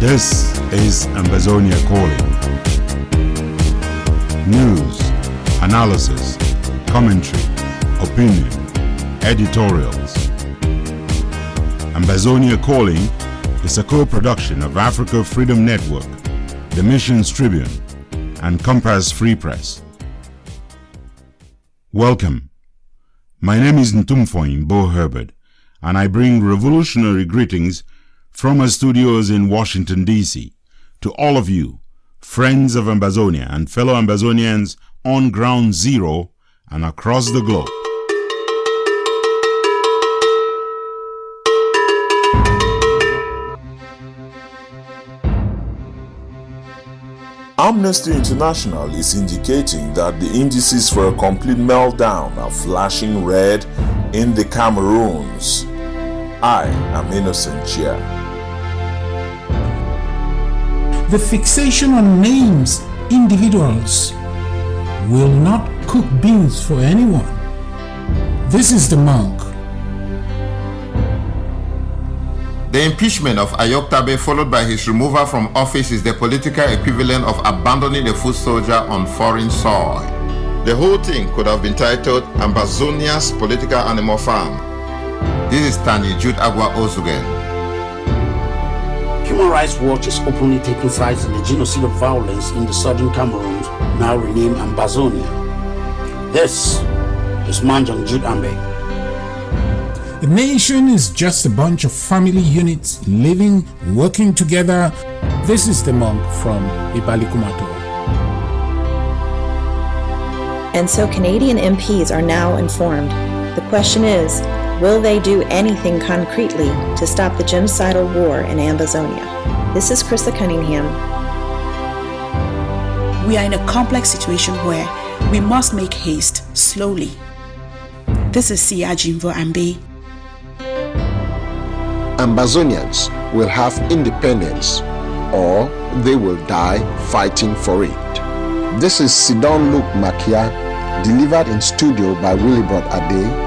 This is Ambazonia calling. News, analysis, commentary, opinion, editorials. Ambazonia Calling is a co-production of Africa Freedom Network, the Missions Tribune, and Compass Free Press. Welcome. My name is Ntumfoyn Herbert, and I bring revolutionary greetings from our studios in Washington, D.C. to all of you, friends of Ambazonia and fellow Ambazonians on Ground Zero and across the globe. Amnesty International is indicating that the indices for a complete meltdown are flashing red in the Cameroons. I am innocent here. The fixation on names, individuals, will not cook beans for anyone. This is the monk. The impeachment of Ayoktabe followed by his removal from office is the political equivalent of abandoning a foot soldier on foreign soil. The whole thing could have been titled Ambazonia's Political Animal Farm. This is Tani Jude Agwa Ozugen. Human Rights Watch is openly taking sides in the genocide of violence in the southern Cameroons, now renamed Ambazonia. This is Manjang Jude Ambe. A nation is just a bunch of family units living, working together. This is the monk from Ibalikumato. And so Canadian MPs are now informed. The question is, will they do anything concretely to stop the genocidal war in Ambazonia? This is Krista Cunningham. We are in a complex situation where we must make haste slowly. This is Sia Jimvo Ambe. Ambazonians will have independence or they will die fighting for it. This is Sidon Luke Makia, delivered in studio by Willibrod Ade.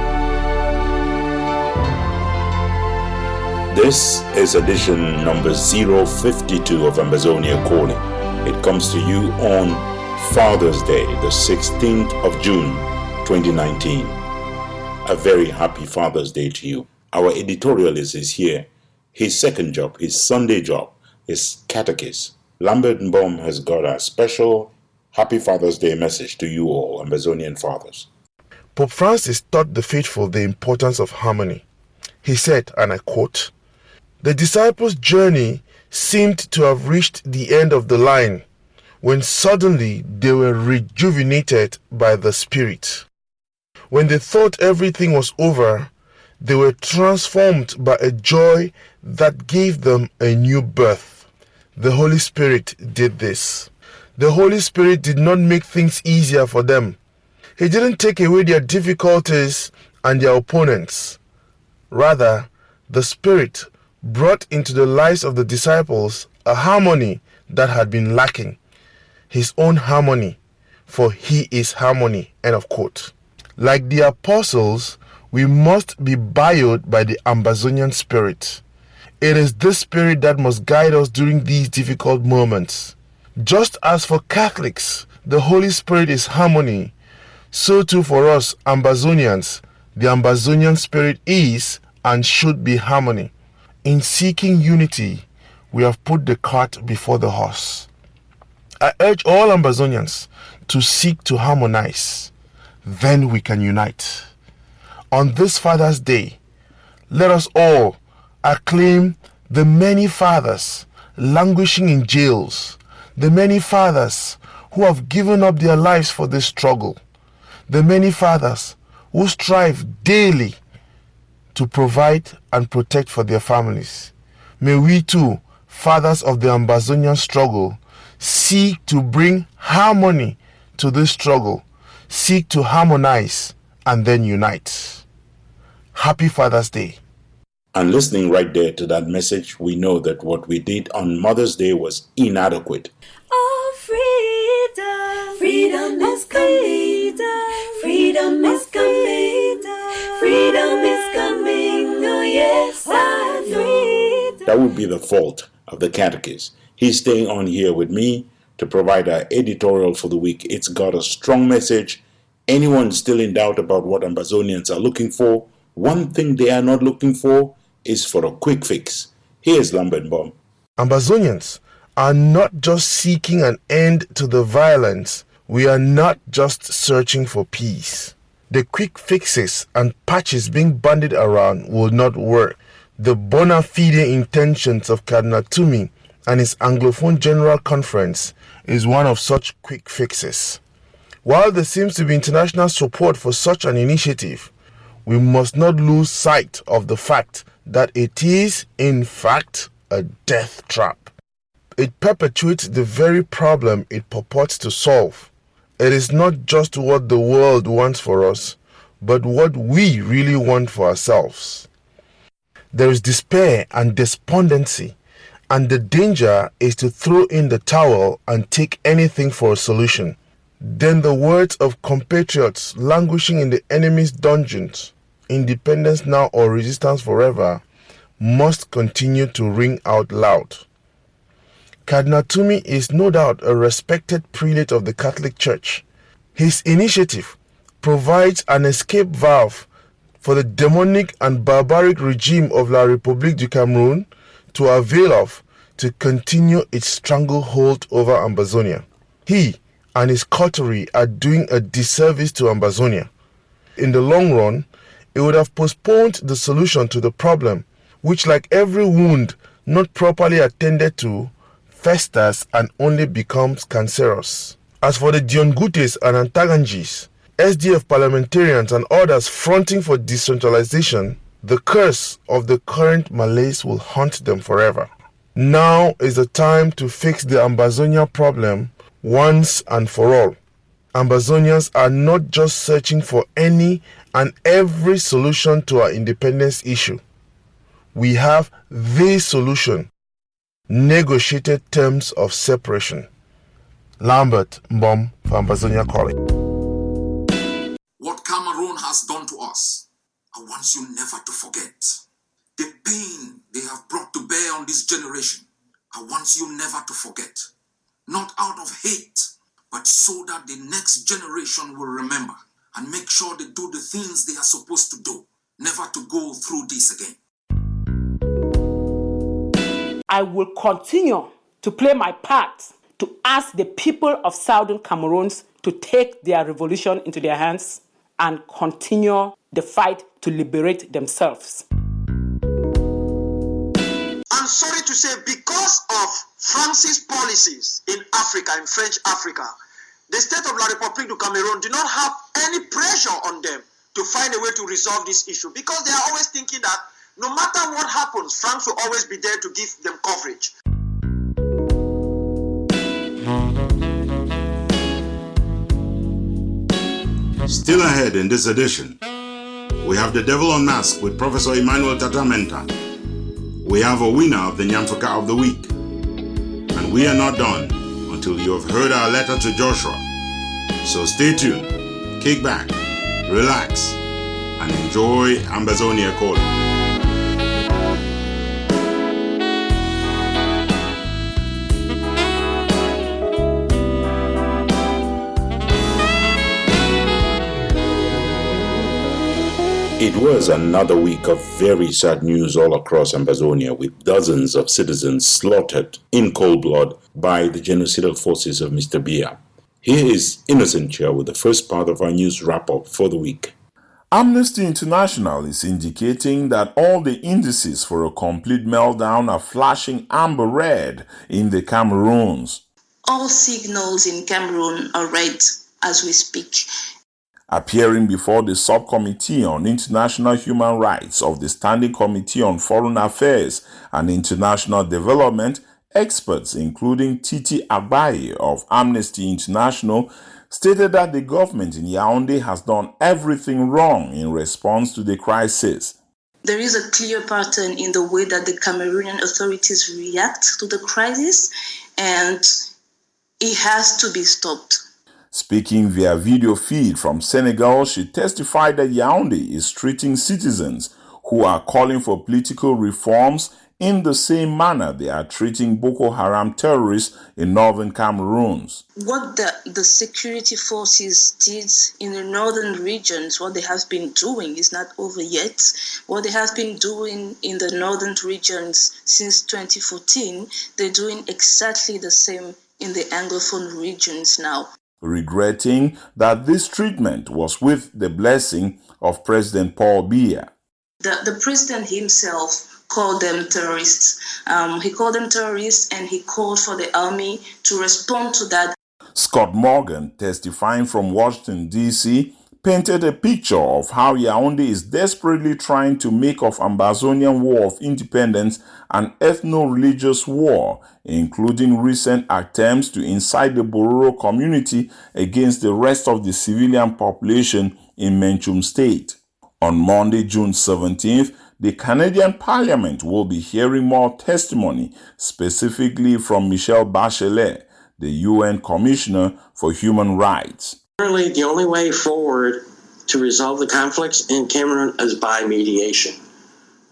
This is edition number 052 of Ambazonia Calling. It comes to you on Father's Day, the 16th of June, 2019. A very happy Father's Day to you. Our editorialist is here. His second job, his Sunday job, is catechist. Lambert Mbom has got a special Happy Father's Day message to you all, Ambazonian fathers. Pope Francis taught the faithful the importance of harmony. He said, and I quote, "The disciples' journey seemed to have reached the end of the line when suddenly they were rejuvenated by the Spirit. When they thought everything was over, they were transformed by a joy that gave them a new birth. The Holy Spirit did this. The Holy Spirit did not make things easier for them. He didn't take away their difficulties and their opponents. Rather, the Spirit brought into the lives of the disciples a harmony that had been lacking. His own harmony, for he is harmony." End of quote. Like the apostles, we must be buoyed by the Ambazonian spirit. It is this spirit that must guide us during these difficult moments. Just as for Catholics, the Holy Spirit is harmony, so too for us Ambazonians, the Ambazonian spirit is and should be harmony. In seeking unity, we have put the cart before the horse. I urge all Ambazonians to seek to harmonize. Then we can unite. On this Father's Day, let us all acclaim the many fathers languishing in jails, the many fathers who have given up their lives for this struggle, the many fathers who strive daily to provide and protect for their families. May we too, fathers of the Ambazonian struggle, seek to bring harmony to this struggle, seek to harmonize and then unite. Happy Father's Day. And listening right there to that message, we know that what we did on Mother's Day was inadequate. Oh, freedom, freedom is coming, freedom is coming, freedom is coming, oh yes, I'm free. That would be the fault of the Catechist. He's staying on here with me to provide our editorial for the week. It's got a strong message. Anyone still in doubt about what Ambazonians are looking for, one thing they are not looking for is for a quick fix. Here's Lambert Bomb. Ambazonians are not just seeking an end to the violence. We are not just searching for peace. The quick fixes and patches being bandied around will not work. The bona fide intentions of Cardinal Ntumfoyn and his Anglophone General Conference is one of such quick fixes. While there seems to be international support for such an initiative, we must not lose sight of the fact that it is, in fact, a death trap. It perpetuates the very problem it purports to solve. It is not just what the world wants for us, but what we really want for ourselves. There is despair and despondency, and the danger is to throw in the towel and take anything for a solution. Then the words of compatriots languishing in the enemy's dungeons, independence now or resistance forever, must continue to ring out loud. Cardinal Ntumfoyn is no doubt a respected prelate of the Catholic Church. His initiative provides an escape valve for the demonic and barbaric regime of La République du Cameroon to avail of to continue its stranglehold over Ambazonia. He and his coterie are doing a disservice to Ambazonia. In the long run, it would have postponed the solution to the problem, which, like every wound not properly attended to, festers and only becomes cancerous. As for the Diongutes and Antagangis, SDF parliamentarians and others fronting for decentralization, the curse of the current malaise will haunt them forever. Now is the time to fix the Ambazonia problem once and for all. Ambazonians are not just searching for any and every solution to our independence issue. We have the solution: negotiated terms of separation. Lambert Mbom for Ambazonia Calling. What Cameroon has done to us, I want you never to forget. The pain they have brought to bear on this generation, I want you never to forget. Not out of hate, but so that the next generation will remember and make sure they do the things they are supposed to do, never to go through this again. I will continue to play my part to ask the people of Southern Cameroon to take their revolution into their hands and continue the fight to liberate themselves. I'm sorry to say, because of France's policies in Africa, in French Africa, the state of La République du Cameroon do not have any pressure on them to find a way to resolve this issue, because they are always thinking that no matter what happens, France will always be there to give them coverage. Still ahead in this edition, we have The Devil Unmasked with Professor Emmanuel Tatamenta. We have a winner of the Nyamfuka of the Week. And we are not done until you have heard our letter to Joshua. So stay tuned, kick back, relax, and enjoy Ambazonia Calling. It was another week of very sad news all across Ambazonia, with dozens of citizens slaughtered in cold blood by the genocidal forces of Mr. Biya. Here is Innocent Chia with the first part of our news wrap-up for the week. Amnesty International is indicating that all the indices for a complete meltdown are flashing amber red in the Cameroons. All signals in Cameroon are red as we speak. Appearing before the Subcommittee on International Human Rights of the Standing Committee on Foreign Affairs and International Development, experts including Titi Abaye of Amnesty International stated that the government in Yaoundé has done everything wrong in response to the crisis. There is a clear pattern in the way that the Cameroonian authorities react to the crisis, and it has to be stopped. Speaking via video feed from Senegal, she testified that Yaoundé is treating citizens who are calling for political reforms in the same manner they are treating Boko Haram terrorists in northern Cameroon. What the security forces did in the northern regions, what they have been doing is not over yet. What they have been doing in the northern regions since 2014, they're doing exactly the same in the Anglophone regions now. Regretting that this treatment was with the blessing of President Paul Biya. The president himself called them terrorists. He called them terrorists and he called for the army to respond to that. Scott Morgan, testifying from Washington, D.C., painted a picture of how Yaoundé is desperately trying to make of Ambazonian War of Independence an ethno-religious war, including recent attempts to incite the Bororo community against the rest of the civilian population in MENCHUM state. On Monday, June 17th, the Canadian Parliament will be hearing more testimony, specifically from Michelle Bachelet, the UN Commissioner for Human Rights. Currently, the only way forward to resolve the conflicts in Cameroon is by mediation.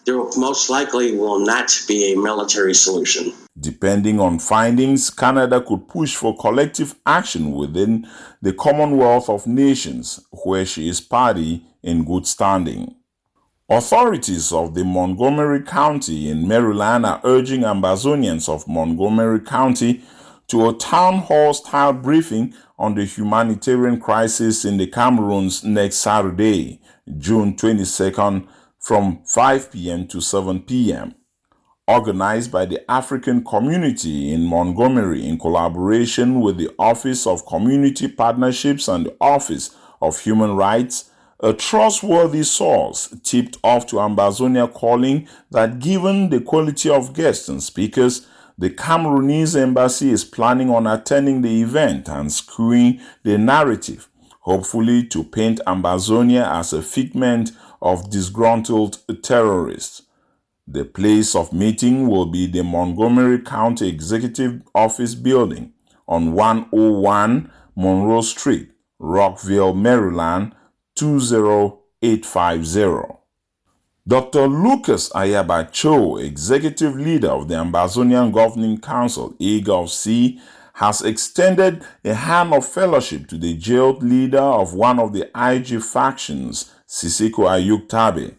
There most likely will not be a military solution. Depending on findings, Canada could push for collective action within the Commonwealth of Nations, where she is party in good standing. Authorities of the Montgomery County in Maryland are urging Ambazonians of Montgomery County to a town hall-style briefing on the humanitarian crisis in the Cameroons next Saturday, June 22nd, from 5 p.m. to 7 p.m. Organized by the African community in Montgomery in collaboration with the Office of Community Partnerships and the Office of Human Rights, a trustworthy source tipped off to Ambazonia calling that given the quality of guests and speakers, the Cameroonese embassy is planning on attending the event and skewing the narrative, hopefully to paint Ambazonia as a figment of disgruntled terrorists. The place of meeting will be the Montgomery County Executive Office building on 101 Monroe Street, Rockville, Maryland, 20850. Dr. Lucas Ayabacho, executive leader of the Ambazonian Governing Council, EGOC, has extended a hand of fellowship to the jailed leader of one of the IG factions, Sisiko Ayuk Tabe.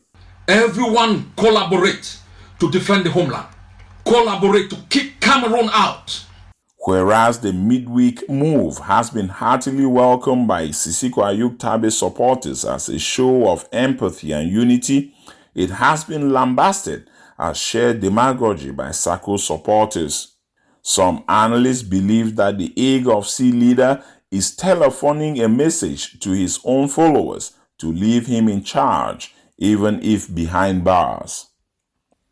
Everyone collaborate to defend the homeland. Collaborate to kick Cameroon out. Whereas the midweek move has been heartily welcomed by Sisiko Ayuk Tabe supporters as a show of empathy and unity, it has been lambasted as sheer demagogy by SAKO supporters. Some analysts believe that the EGOC leader is telephoning a message to his own followers to leave him in charge, even if behind bars.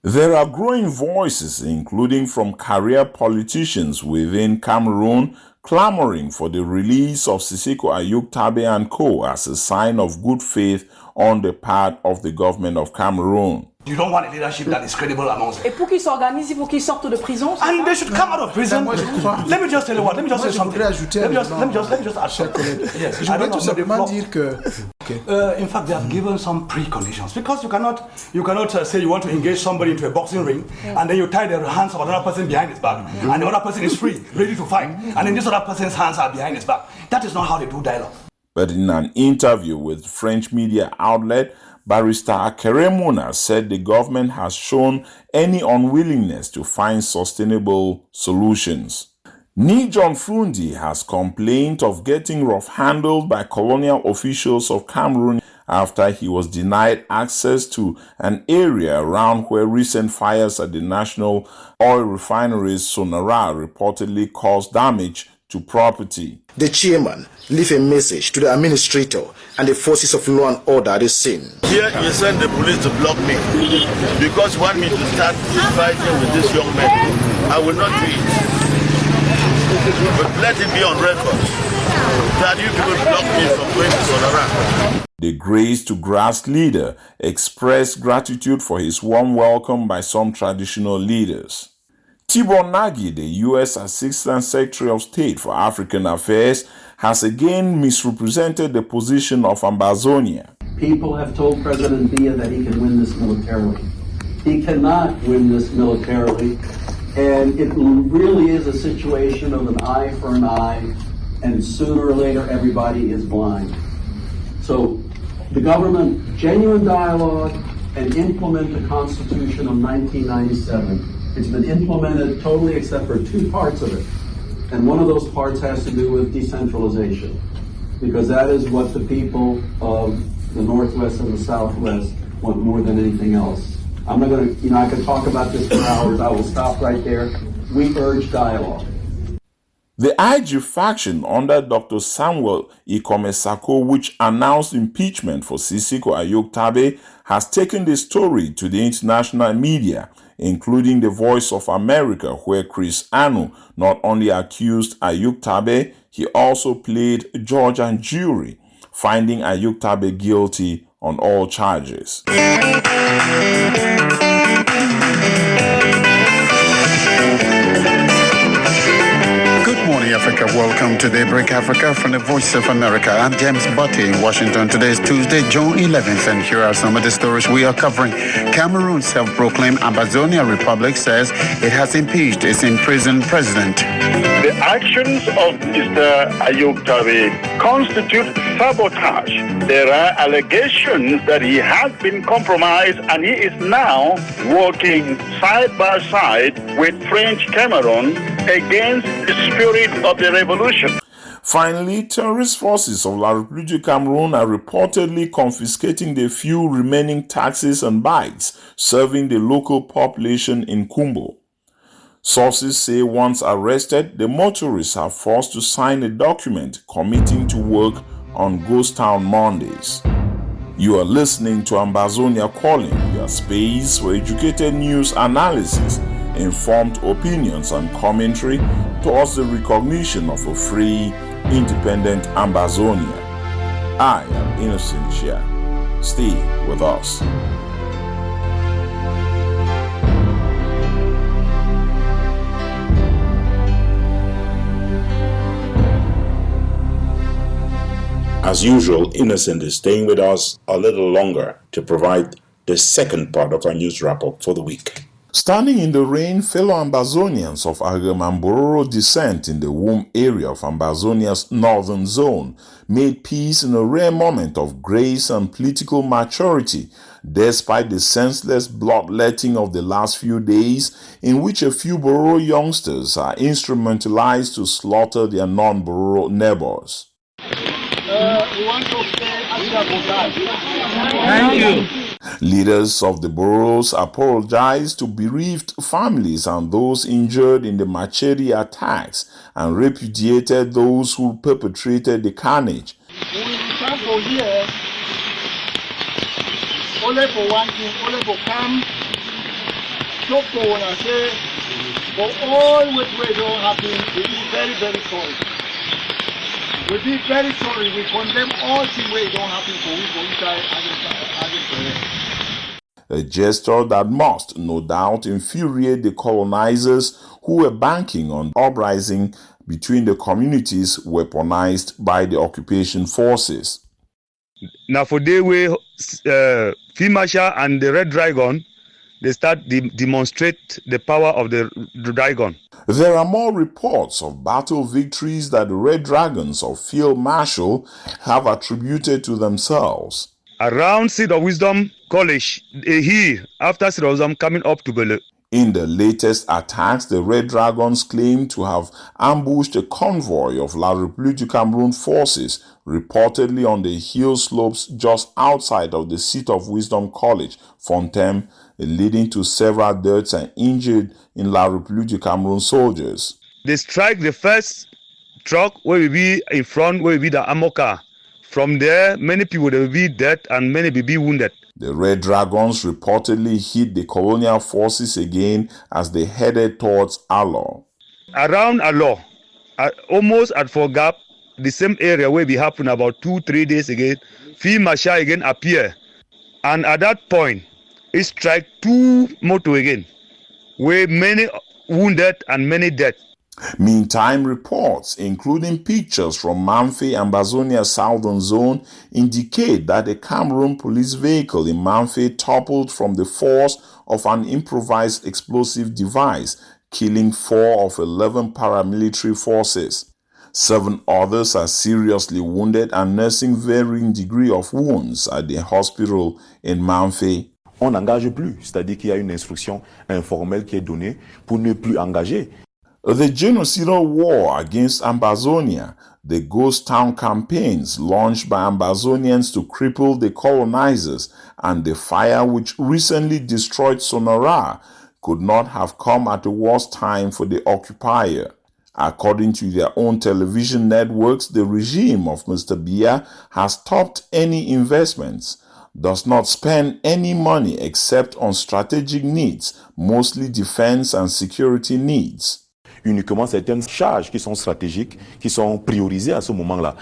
There are growing voices, including from career politicians within Cameroon, clamoring for the release of Sisiko Ayuk Tabe and co. as a sign of good faith on the part of the government of Cameroon. You don't want a leadership that is credible amongst them. Et pour qu'ils s'organisent, il faut qu'ils sortent de prison. And they should come out of prison. Let me just tell you what. Let me just say something. Let me just add something. Yes. Je voudrais tout simplement dire que. In fact, they have given some preconditions because you cannot say you want to engage somebody into a boxing ring and then you tie the hands of another person behind his back and the other person is free, ready to fight, and then this other person's hands are behind his back. That is not how they do dialogue. But in an interview with French media outlet, Barrister Akeremuna said the government has shown any unwillingness to find sustainable solutions. Nijon Frundi has complained of getting rough-handled by colonial officials of Cameroon after he was denied access to an area around where recent fires at the national oil refinery Sonara reportedly caused damage to property. The chairman leave a message to the administrator and the forces of law and order at the scene. Here you send the police to block me because you want me to start fighting with this young man. I will not do it. But let it be on record that you people block me from going to Sonara. The Grace to Grass leader expressed gratitude for his warm welcome by some traditional leaders. Tibor Nagy, the U.S. Assistant Secretary of State for African Affairs, has again misrepresented the position of Ambazonia. People have told President Biya that he can win this militarily. He cannot win this militarily, and it really is a situation of an eye for an eye, and sooner or later everybody is blind. So the government, genuine dialogue, and implement the Constitution of 1997. It's been implemented totally except for two parts of it. And one of those parts has to do with decentralization, because that is what the people of the Northwest and the Southwest want more than anything else. I'm not going to, I could talk about this for hours. I will stop right there. We urge dialogue. The IG faction under Dr. Samuel Ikomesako, which announced impeachment for Sisiko Ayoktabe, has taken the story to the international media, including the Voice of America, where Chris Anu not only accused Ayoktabe, he also played judge and jury, finding Ayoktabe guilty on all charges. Good morning, Africa. Welcome to Daybreak Africa from the Voice of America. I'm James Butty in Washington. Today is Tuesday, June 11th, and here are some of the stories we are covering. Cameroon's self-proclaimed Ambazonia Republic says it has impeached its imprisoned president. The actions of Mr. Ayoktabe constitute sabotage. There are allegations that he has been compromised and he is now working side by side with French Cameroon against the spirit of the revolution. Finally, terrorist forces of La République du Cameroon are reportedly confiscating the few remaining taxis and bikes serving the local population in Kumbo. Sources say once arrested, the motorists are forced to sign a document committing to work on Ghost Town Mondays. You are listening to Ambazonia Calling, your space for educated news analysis, informed opinions and commentary towards the recognition of a free, independent Ambazonia. I am Innocent Chia. Stay with us. As usual, Innocent is staying with us a little longer to provide the second part of our news wrap-up for the week. Standing in the rain, fellow Ambazonians of Agam descent in the Womb area of Ambazonia's northern zone made peace in a rare moment of grace and political maturity, despite the senseless bloodletting of the last few days, in which a few Boro youngsters are instrumentalized to slaughter their non-Boro neighbors. We want to stay as Thank you. Leaders of the boroughs apologized to bereaved families and those injured in the machete attacks and repudiated those who perpetrated the carnage. We come for here only for one thing, only for come talk for one and say for all what we don't happen, we be very, very sorry. We be very sorry. We condemn all things we don't happen for a gesture that must, no doubt, infuriate the colonizers who were banking on uprising between the communities weaponized by the occupation forces. Now for the way Field Marshal and the Red Dragon, they start demonstrate the power of the dragon. There are more reports of battle victories that the Red Dragons of Field Marshal have attributed to themselves. Around Seed of Wisdom College, after Seed of Wisdom coming up to Bele. In the latest attacks, the Red Dragons claim to have ambushed a convoy of La République du Cameroun forces, reportedly on the hill slopes just outside of the Seat of Wisdom College, Fontaine, leading to several deaths and injured in La République du Cameroun soldiers. They strike the first truck where we be in front, where we be the ammo car. From there, many people will be dead and many will be wounded. The Red Dragons reportedly hit the colonial forces again as they headed towards Alo. Around Alo, almost at Fogap, the same area where we happened about 2-3 days ago, Field Marshal again appear. And at that point, it strike 2 motor again, where many wounded and many dead. Meantime, reports, including pictures from Mamfe, Ambazonia Southern Zone, indicate that a Cameroon police vehicle in Mamfe toppled from the force of an improvised explosive device, killing 4 of 11 paramilitary forces. 7 others are seriously wounded and nursing varying degree of wounds at the hospital in Mamfe. On n'engage plus, c'est-à-dire qu'il y a une instruction informelle qui est donnée pour ne plus engager. The genocidal war against Ambazonia, the ghost town campaigns launched by Ambazonians to cripple the colonizers, and the fire which recently destroyed Sonora could not have come at a worse time for the occupier. According to their own television networks, the regime of Mr. Biya has stopped any investments, does not spend any money except on strategic needs, mostly defense and security needs. Uniquement certaines charges qui sont stratégiques, qui sont priorisées à ce moment-là.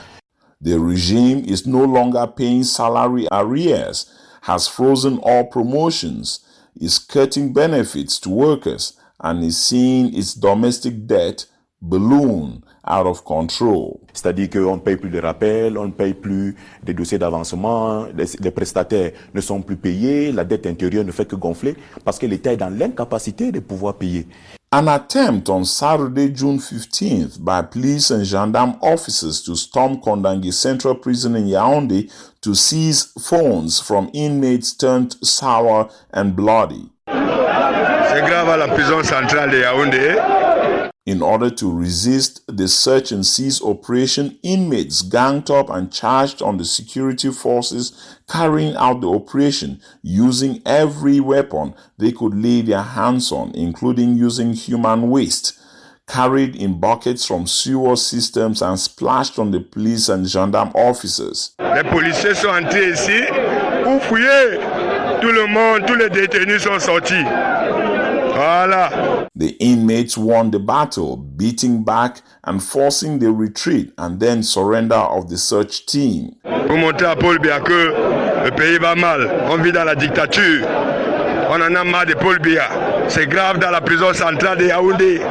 The regime is no longer paying salary arrears, has frozen all promotions, is cutting benefits to workers, and is seeing its domestic debt balloon out of control. C'est-à-dire qu'on ne paye plus de rappels, on ne paye plus des dossiers d'avancement, les prestataires ne sont plus payés, la dette intérieure ne fait que gonfler parce que l'État est dans l'incapacité de pouvoir payer. An attempt on Saturday, June 15th by police and gendarme officers to storm Kondangi Central Prison in Yaoundé to seize phones from inmates turned sour and bloody. C'est grave à la prison centrale de Yaoundé. In order to resist the search and seize operation, inmates ganged up and charged on the security forces carrying out the operation, using every weapon they could lay their hands on, including using human waste, carried in buckets from sewer systems and splashed on the police and gendarme officers. Les policiers sont entrés ici pour fouiller. Tout le monde, tous les détenus sont sortis. Voilà. The inmates won the battle, beating back and forcing the retreat and then surrender of the search team. Pour montrer à Paul Biya que le pays va mal, on vit dans la dictature. On en a marre de Paul Biya. C'est grave dans la prison centrale de Yaoundé.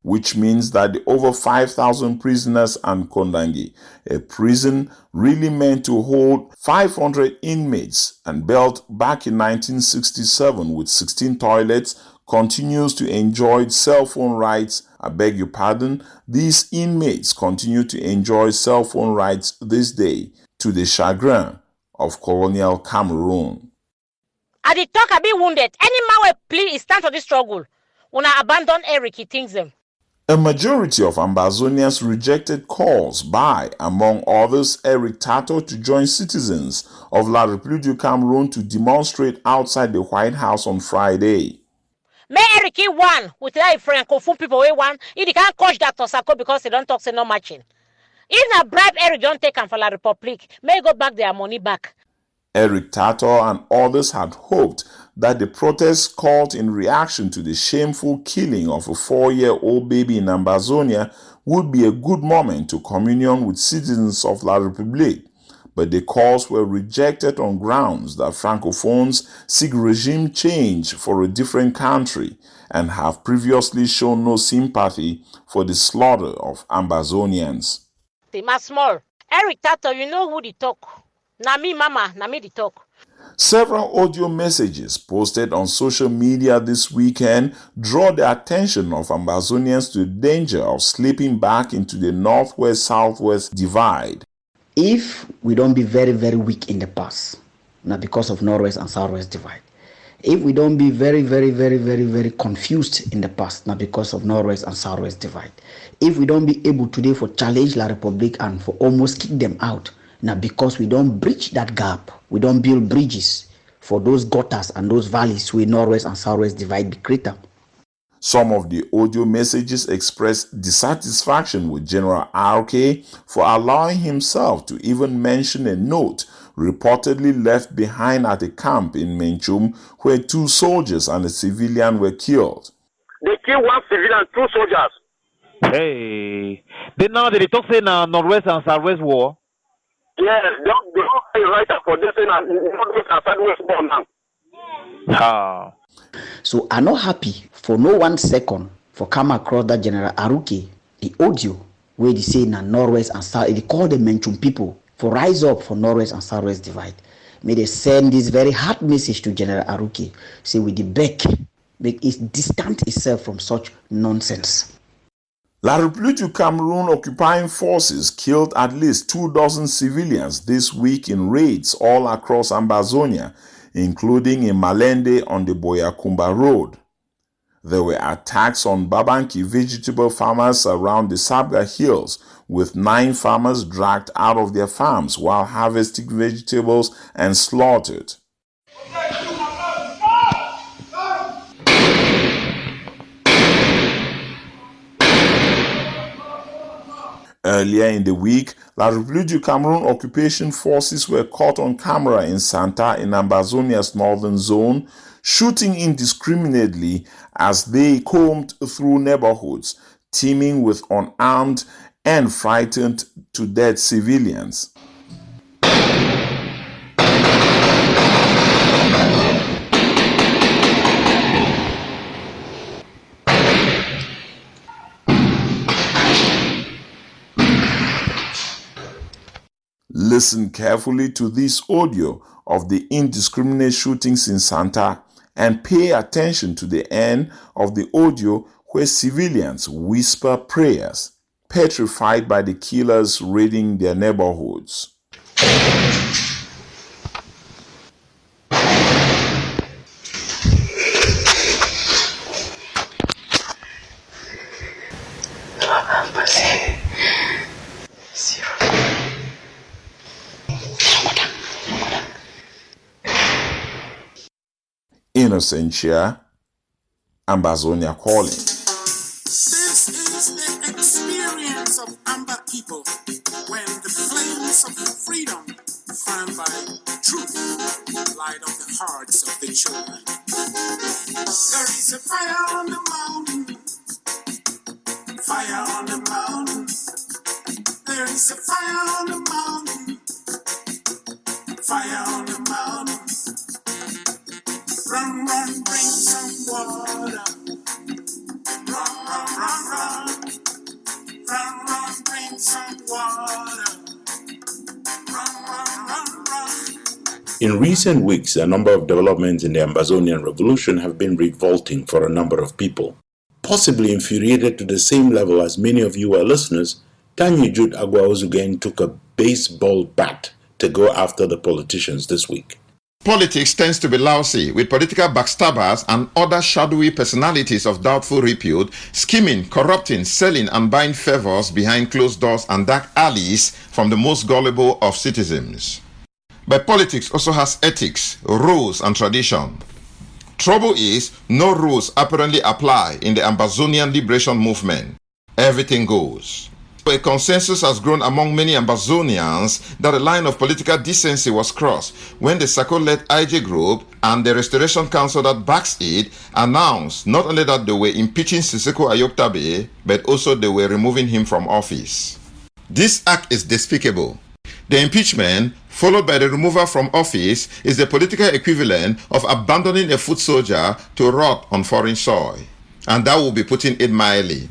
Which means that the over 5,000 prisoners and Kondangi, a prison really meant to hold 500 inmates and built back in 1967 with 16 toilets, continues to enjoy its cell phone rights. I beg your pardon, these inmates continue to enjoy cell phone rights this day, to the chagrin of colonial Cameroon. I did talk, I be wounded. Any man will please stand for this struggle. When I abandon Eric, he thinks them. A majority of Ambazonians rejected calls by, among others, Eric Tato to join citizens of La République du Cameroon to demonstrate outside the White House on Friday. May Eric one with that Francophone people one, he can't coach that Tosako because they don't talk say no matching. If not bribe Eric don't take him for La République, may go back their money back. Eric Tato and others had hoped that the protests called in reaction to the shameful killing of a 4-year-old baby in Ambazonia would be a good moment to communion with citizens of La République, but the calls were rejected on grounds that Francophones seek regime change for a different country and have previously shown no sympathy for the slaughter of Ambazonians. They must small. Eric Tato, you know who they talk. Na me, mama, na me the talk. Several audio messages posted on social media this weekend draw the attention of Ambazonians to the danger of slipping back into the northwest-southwest divide. If we don't be very, very weak in the past, not because of northwest and southwest divide, if we don't be very, very, very, very, very confused in the past, not because of northwest and southwest divide, if we don't be able today for challenge La République and for almost kick them out, now, because we don't bridge that gap, we don't build bridges for those gutters and those valleys where northwest and southwest divide be greater. Some of the audio messages express dissatisfaction with General RK for allowing himself to even mention a note reportedly left behind at a camp in MENCHUM where 2 soldiers and a civilian were killed. They killed 1 civilian, 2 soldiers. Hey, they now they talk say na northwest and southwest war. Yes, they don't write for this and northwest and southwest war now. So I'm not happy for no 1 second for come across that General Aruki, the audio where they say na Northwest and South, they call the Menchum people for rise up for Northwest and Southwest divide. May they send this very hard message to General Aruki, say with the back, make it distant itself from such nonsense. La République du Cameroon occupying forces killed at least 24 civilians this week in raids all across Ambazonia, including in Malende on the Boyakumba Road. There were attacks on Babanki vegetable farmers around the Sabga Hills, with 9 farmers dragged out of their farms while harvesting vegetables and slaughtered. Earlier in the week, La République du Cameroon occupation forces were caught on camera in Santa in Ambazonia's northern zone, shooting indiscriminately as they combed through neighborhoods teeming with unarmed and frightened to death civilians. Listen carefully to this audio of the indiscriminate shootings in Santa and pay attention to the end of the audio where civilians whisper prayers, petrified by the killers raiding their neighborhoods. Innocentia, Ambazonia calling. This is the experience of Amba people when the flames of freedom fanned by truth light up the hearts of the children. There is a fire on the mountain, fire on the mountain. There is a fire on the mountain, fire on the mountain. Run, run, bring some water. Run, run, run, run. Run, run, bring some water. Run, run, run, run. In recent weeks, a number of developments in the Ambazonian revolution have been revolting for a number of people. Possibly infuriated to the same level as many of you are listeners, Tanyu Jude Agwaozugen took a baseball bat to go after the politicians this week. Politics tends to be lousy, with political backstabbers and other shadowy personalities of doubtful repute scheming, corrupting, selling and buying favors behind closed doors and dark alleys from the most gullible of citizens. But politics also has ethics, rules and tradition. Trouble is, no rules apparently apply in the Ambazonian liberation movement. Everything goes. A consensus has grown among many Ambazonians that a line of political decency was crossed when the SAKO-led IG group and the Restoration Council that backs it announced not only that they were impeaching Siseko Ayoktabe, but also they were removing him from office. This act is despicable. The impeachment, followed by the removal from office, is the political equivalent of abandoning a foot soldier to rot on foreign soil. And that will be putting it mildly.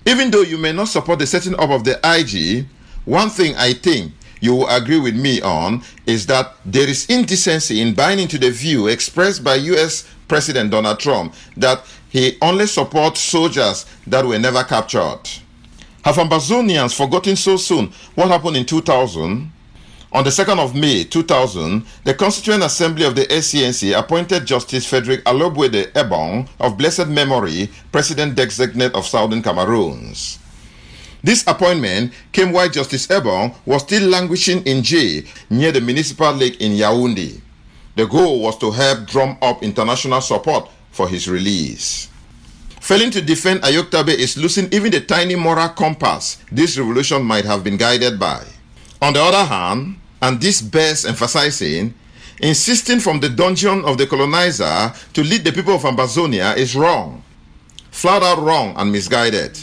Even though you may not support the setting up of the IG, one thing I think you will agree with me on is that there is indecency in buying into the view expressed by US President Donald Trump that he only supports soldiers that were never captured. Have Ambazonians forgotten so soon what happened in 2000? On the 2nd of May 2000, the Constituent Assembly of the SCNC appointed Justice Frederick Alobwede Ebong of blessed memory, President-designate of Southern Cameroons. This appointment came while Justice Ebong was still languishing in jail near the municipal lake in Yaoundé. The goal was to help drum up international support for his release. Failing to defend Ayoktabe is losing even the tiny moral compass this revolution might have been guided by. On the other hand, and this bears emphasizing, insisting from the dungeon of the colonizer to lead the people of Ambazonia is wrong. Flat out wrong and misguided.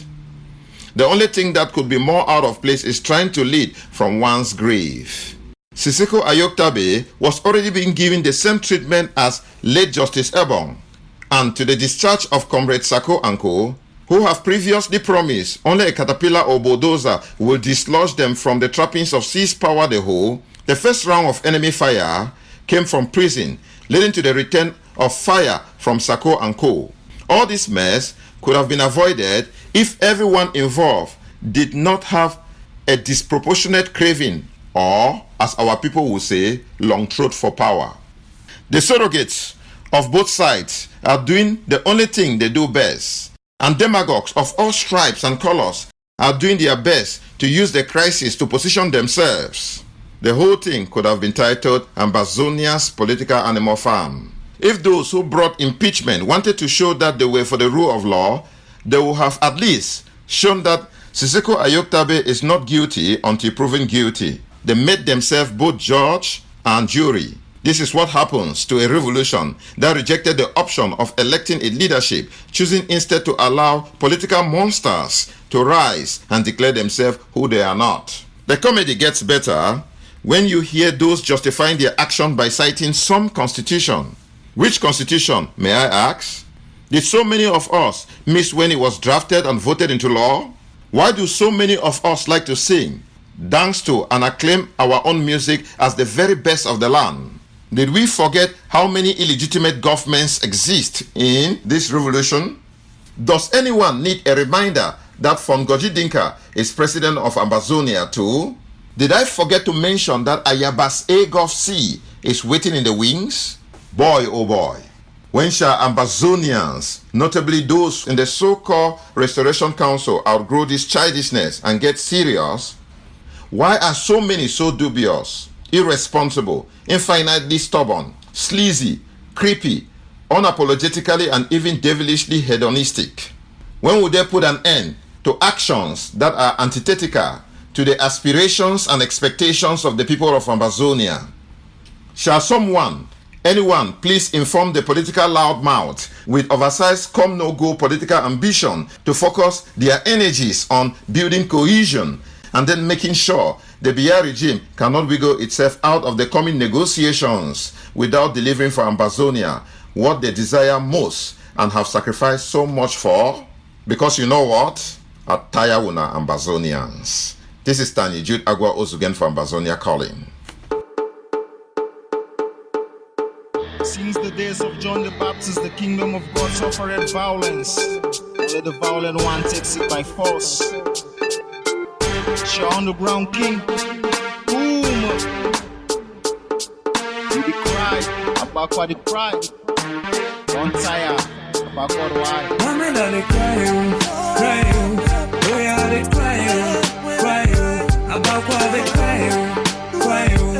The only thing that could be more out of place is trying to lead from one's grave. Siseko Ayoktabe was already being given the same treatment as late Justice Ebong, and to the discharge of Comrade Sako and Co., who have previously promised only a caterpillar or bulldozer will dislodge them from the trappings of seize power the whole, the first round of enemy fire came from prison, leading to the return of fire from Sako and Co. All this mess could have been avoided if everyone involved did not have a disproportionate craving or, as our people will say, long throat for power. The surrogates of both sides are doing the only thing they do best, and demagogues of all stripes and colors are doing their best to use the crisis to position themselves. The whole thing could have been titled Ambazonia's Political Animal Farm. If those who brought impeachment wanted to show that they were for the rule of law, they would have at least shown that Siseko Ayoktabe is not guilty until proven guilty. They made themselves both judge and jury. This is what happens to a revolution that rejected the option of electing a leadership, choosing instead to allow political monsters to rise and declare themselves who they are not. The comedy gets better when you hear those justifying their action by citing some constitution. Which constitution, may I ask? Did so many of us miss when it was drafted and voted into law? Why do so many of us like to sing, dance to, and acclaim our own music as the very best of the land? Did we forget how many illegitimate governments exist in this revolution? Does anyone need a reminder that Fongoji Dinka is president of Ambazonia too? Did I forget to mention that Ayabas A Gulf C is waiting in the wings? Boy, oh boy. When shall Ambazonians, notably those in the so-called Restoration Council, outgrow this childishness and get serious? Why are so many so dubious, irresponsible, infinitely stubborn, sleazy, creepy, unapologetically and even devilishly hedonistic? When will they put an end to actions that are antithetical to the aspirations and expectations of the people of Ambazonia? Shall anyone please inform the political loudmouth with oversized come-no-go political ambition to focus their energies on building cohesion and then making sure the Biya regime cannot wiggle itself out of the coming negotiations without delivering for Ambazonia what they desire most and have sacrificed so much for? Because you know what? Atayawuna Ambazonians. This is Tani Jude Agua Ozugen for Ambazonia calling. Since the days of John the Baptist, the kingdom of God suffered violence. Only the violent one takes it by force. Show on the ground king. Boom. You the cry, about what the cry. Don't tire, about what why. Women are the crying, crying. We are the crying, crying. About what they crying, crying.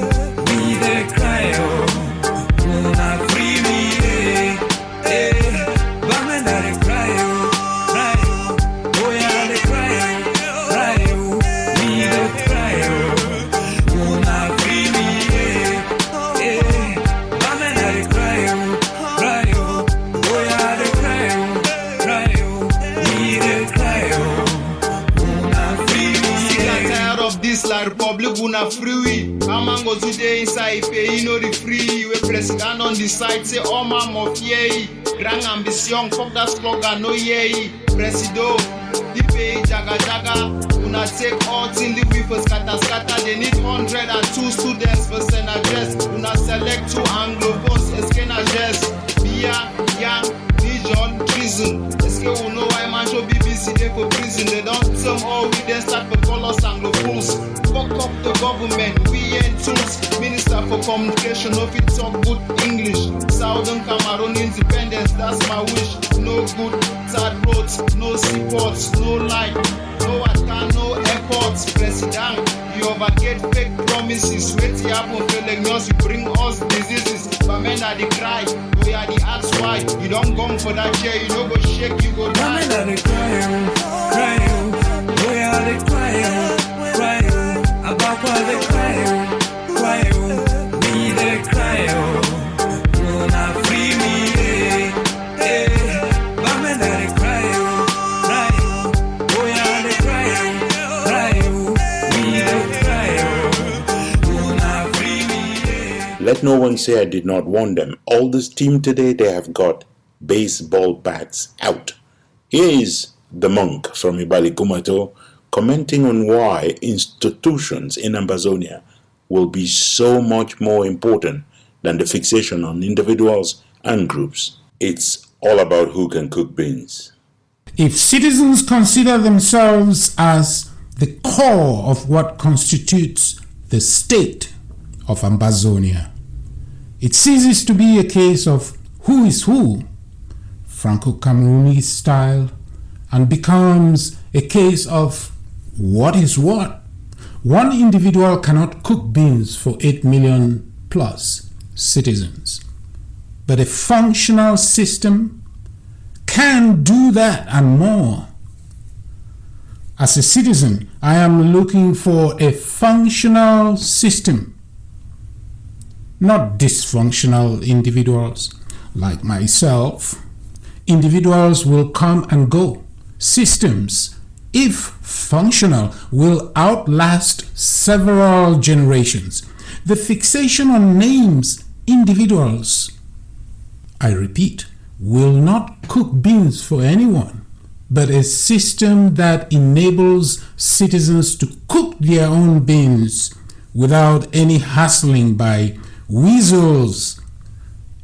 We the crying. Republic una free. Amango today inside pay, you know the free. We president on the side say all man of yay. Grand ambition, fuck that slogan, no yay. Presido, the pay jaga jaga. Una take all till the weavers scatter. They need 102 students for Senate address. Una select 2 Anglo-Bos, escape address. Bia, young, Dijon, prison. Escape will know why man show BBC there for prison. They don't tell all we then start for colors Anglo-Fools. Fuck up the government, we ain't tools. Minister for Communication, no fit talk good English. Southern Cameroon independence, that's my wish. No good third roads, no seaports, no light, no attack, no airports. President, you overget fake promises. Wait to happen, failing us, you bring us diseases. But men are the cry, we are the ask why. You don't come for that chair, you don't go shake, you go down. Women are the crying, crying. We are the crying, crying. About what they crying, crying. We the crying. Una free me, women are the crying, crying. We are the crying, crying. We the crying. Una free me. Let no one say I did not warn them. All this team today, they have got baseball bats out. Here is the monk from Ibalikumato, commenting on why institutions in Ambazonia will be so much more important than the fixation on individuals and groups. It's all about who can cook beans. If citizens consider themselves as the core of what constitutes the state of Ambazonia, it ceases to be a case of who is who, Franco-Cameroonese style, and becomes a case of what is what. One individual cannot cook beans for 8 million plus citizens, but a functional system can do that and more. As a citizen, I am looking for a functional system, not dysfunctional individuals like myself. Individuals will come and go. Systems, if functional, will outlast several generations. The fixation on names, individuals, I repeat, will not cook beans for anyone, but a system that enables citizens to cook their own beans without any hassling by weasels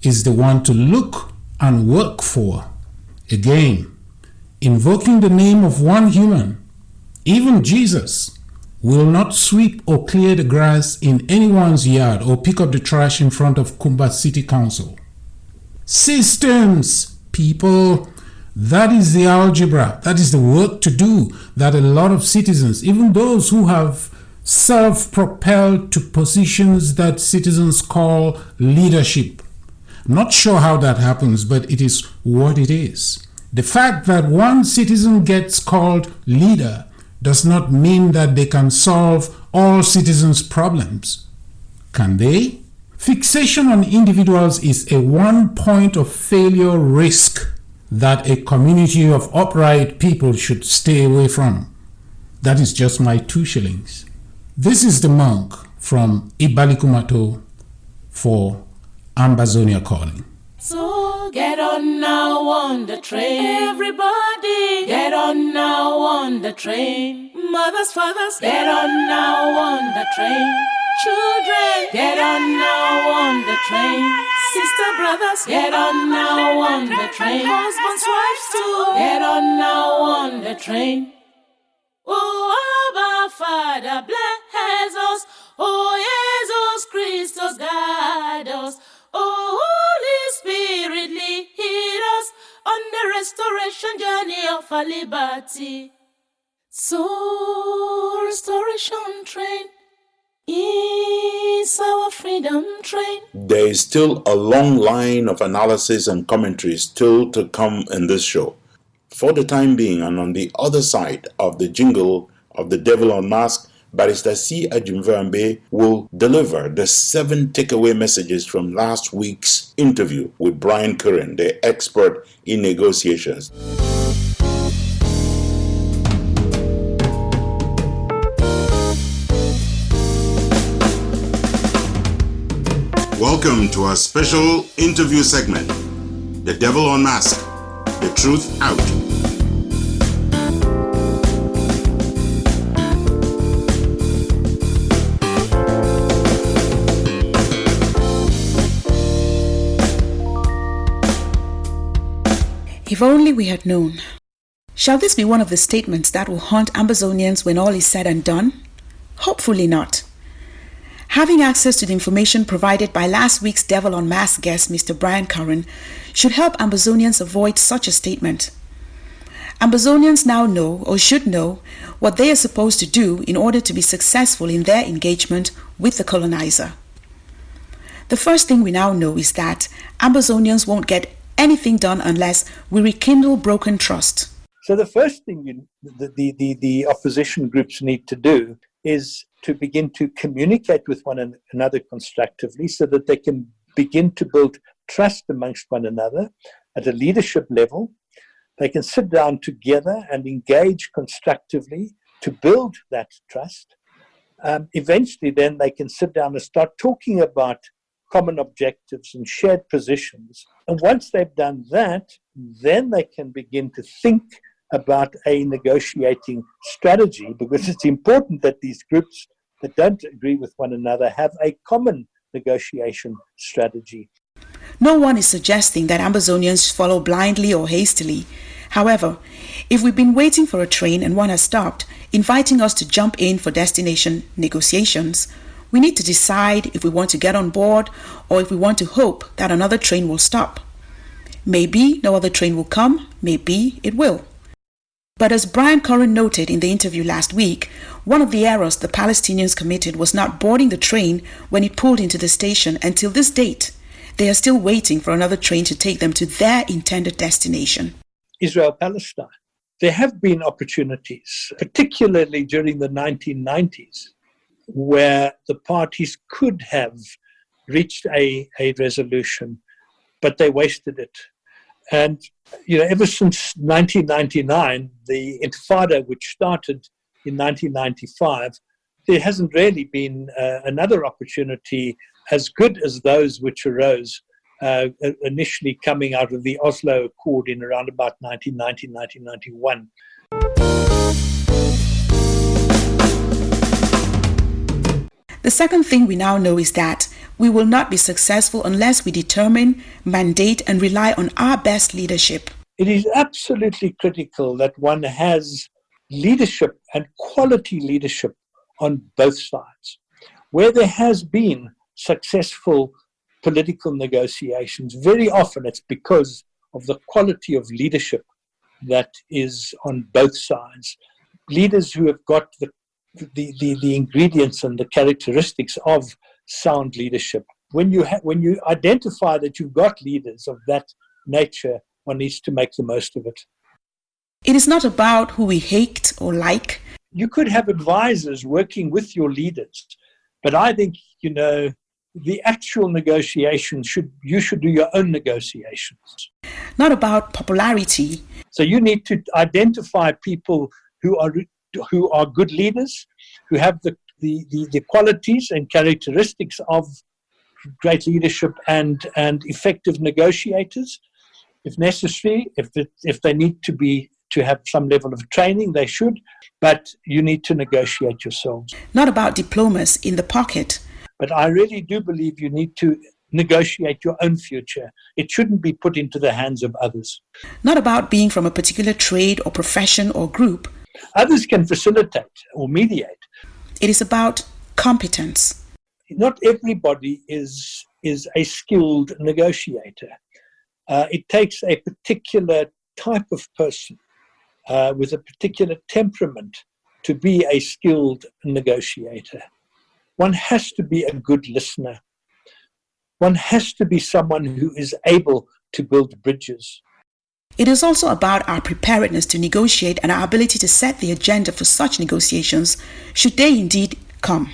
is the one to look and work for. Again, invoking the name of one human, even Jesus, will not sweep or clear the grass in anyone's yard or pick up the trash in front of Kumba City Council. Systems, people, that is the algebra, that is the work to do that a lot of citizens, even those who have self-propelled to positions that citizens call leadership. I'm not sure how that happens, but it is what it is. The fact that one citizen gets called leader does not mean that they can solve all citizens' problems. Can they? Fixation on individuals is a 1 point of failure risk that a community of upright people should stay away from. That is just my 2 shillings. This is the monk from Ibalikumato for Ambazonia Calling. So get on now on the train, everybody. Get on now on the train. Mothers, fathers, get on now on the train. Children, get on now on the train. Sister, brothers, get on now on the train. Husbands, wives too, get on now on the train. Oh, Abba, Father, bless us. Oh, Jesus Christus, guide us. Oh, Holy Spirit, lead us on the restoration journey of our liberty. So, restoration train is our freedom train. There is still a long line of analysis and commentary still to come in this show. For the time being, and on the other side of the jingle of the Devil on Mask, Barrister C. Ajimvambe will deliver the 7 takeaway messages from last week's interview with Brian Curran, the expert in negotiations. Welcome to our special interview segment, The Devil on Mask, The Truth Out. If only we had known. Shall this be one of the statements that will haunt Ambazonians when all is said and done? Hopefully not. Having access to the information provided by last week's Devil on Mask guest, Mr. Brian Curran, should help Ambazonians avoid such a statement. Ambazonians now know, or should know, what they are supposed to do in order to be successful in their engagement with the colonizer. The first thing we now know is that Ambazonians won't get anything done unless we rekindle broken trust. So the first thing the opposition groups need to do is to begin to communicate with one another constructively so that they can begin to build trust amongst one another at a leadership level. They can sit down together and engage constructively to build that trust. Eventually then they can sit down and start talking about common objectives and shared positions. And once they've done that, then they can begin to think about a negotiating strategy, because it's important that these groups that don't agree with one another have a common negotiation strategy. No one is suggesting that Ambazonians follow blindly or hastily. However, if we've been waiting for a train and one has stopped, inviting us to jump in for destination negotiations, we need to decide if we want to get on board or if we want to hope that another train will stop. Maybe no other train will come, maybe it will. But as Brian Curran noted in the interview last week, one of the errors the Palestinians committed was not boarding the train when it pulled into the station. Until this date, they are still waiting for another train to take them to their intended destination. Israel-Palestine. There have been opportunities, particularly during the 1990s, where the parties could have reached a resolution, but they wasted it. And ever since 1999, the Intifada, which started in 1995, there hasn't really been another opportunity as good as those which arose initially coming out of the Oslo Accord in around about 1990, 1991. The second thing we now know is that we will not be successful unless we determine, mandate, and rely on our best leadership. It is absolutely critical that one has leadership and quality leadership on both sides. Where there has been successful political negotiations, very often it's because of the quality of leadership that is on both sides. Leaders who have got the ingredients and the characteristics of sound leadership. When you identify that you've got leaders of that nature, one needs to make the most of it. It is not about who we hate or like. You could have advisors working with your leaders, but I think, the actual negotiations you should do your own negotiations. Not about popularity. So you need to identify people who are good leaders, who have the qualities and characteristics of great leadership and effective negotiators. If necessary, if they need to have some level of training, they should, but you need to negotiate yourselves. Not about diplomas in the pocket. But I really do believe you need to negotiate your own future. It shouldn't be put into the hands of others. Not about being from a particular trade or profession or group. Others can facilitate or mediate. It is about competence. Not everybody is a skilled negotiator. It takes a particular type of person with a particular temperament to be a skilled negotiator. One has to be a good listener. One has to be someone who is able to build bridges. It is also about our preparedness to negotiate and our ability to set the agenda for such negotiations, should they indeed come.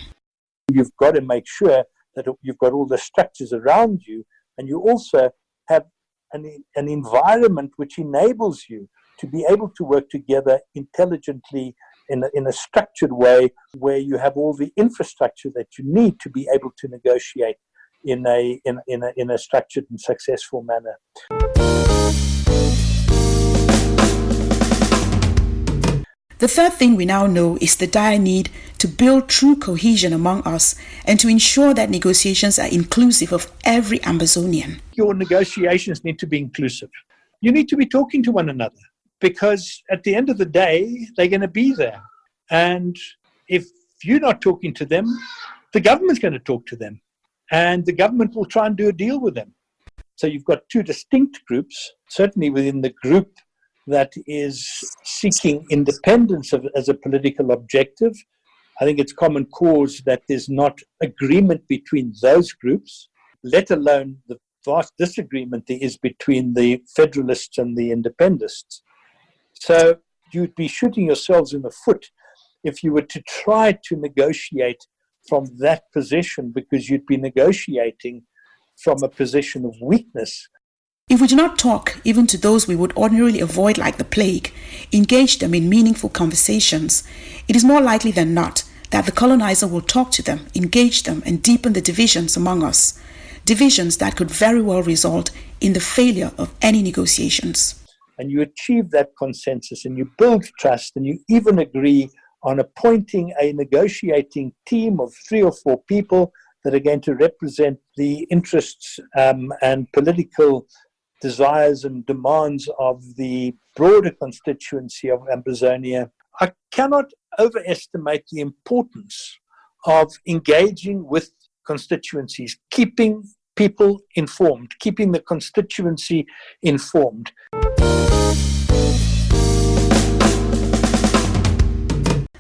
You've got to make sure that you've got all the structures around you, and you also have an environment which enables you to be able to work together intelligently in a structured way, where you have all the infrastructure that you need to be able to negotiate in a structured and successful manner. The third thing we now know is the dire need to build true cohesion among us and to ensure that negotiations are inclusive of every Ambazonian. Your negotiations need to be inclusive. You need to be talking to one another, because at the end of the day, they're going to be there. And if you're not talking to them, the government's going to talk to them. And the government will try and do a deal with them. So you've got two distinct groups, certainly within the group that is seeking independence as a political objective. I think it's common cause that there's not agreement between those groups, let alone the vast disagreement there is between the federalists and the independists. So you'd be shooting yourselves in the foot if you were to try to negotiate from that position, because you'd be negotiating from a position of weakness. If we do not talk even to those we would ordinarily avoid like the plague, engage them in meaningful conversations, it is more likely than not that the colonizer will talk to them, engage them, and deepen the divisions among us, divisions that could very well result in the failure of any negotiations. and you achieve that consensus and you build trust and you even agree on appointing a negotiating team of 3 or 4 people that are going to represent the interests and political desires and demands of the broader constituency of Ambazonia. I cannot overestimate the importance of engaging with constituencies, keeping people informed, keeping the constituency informed.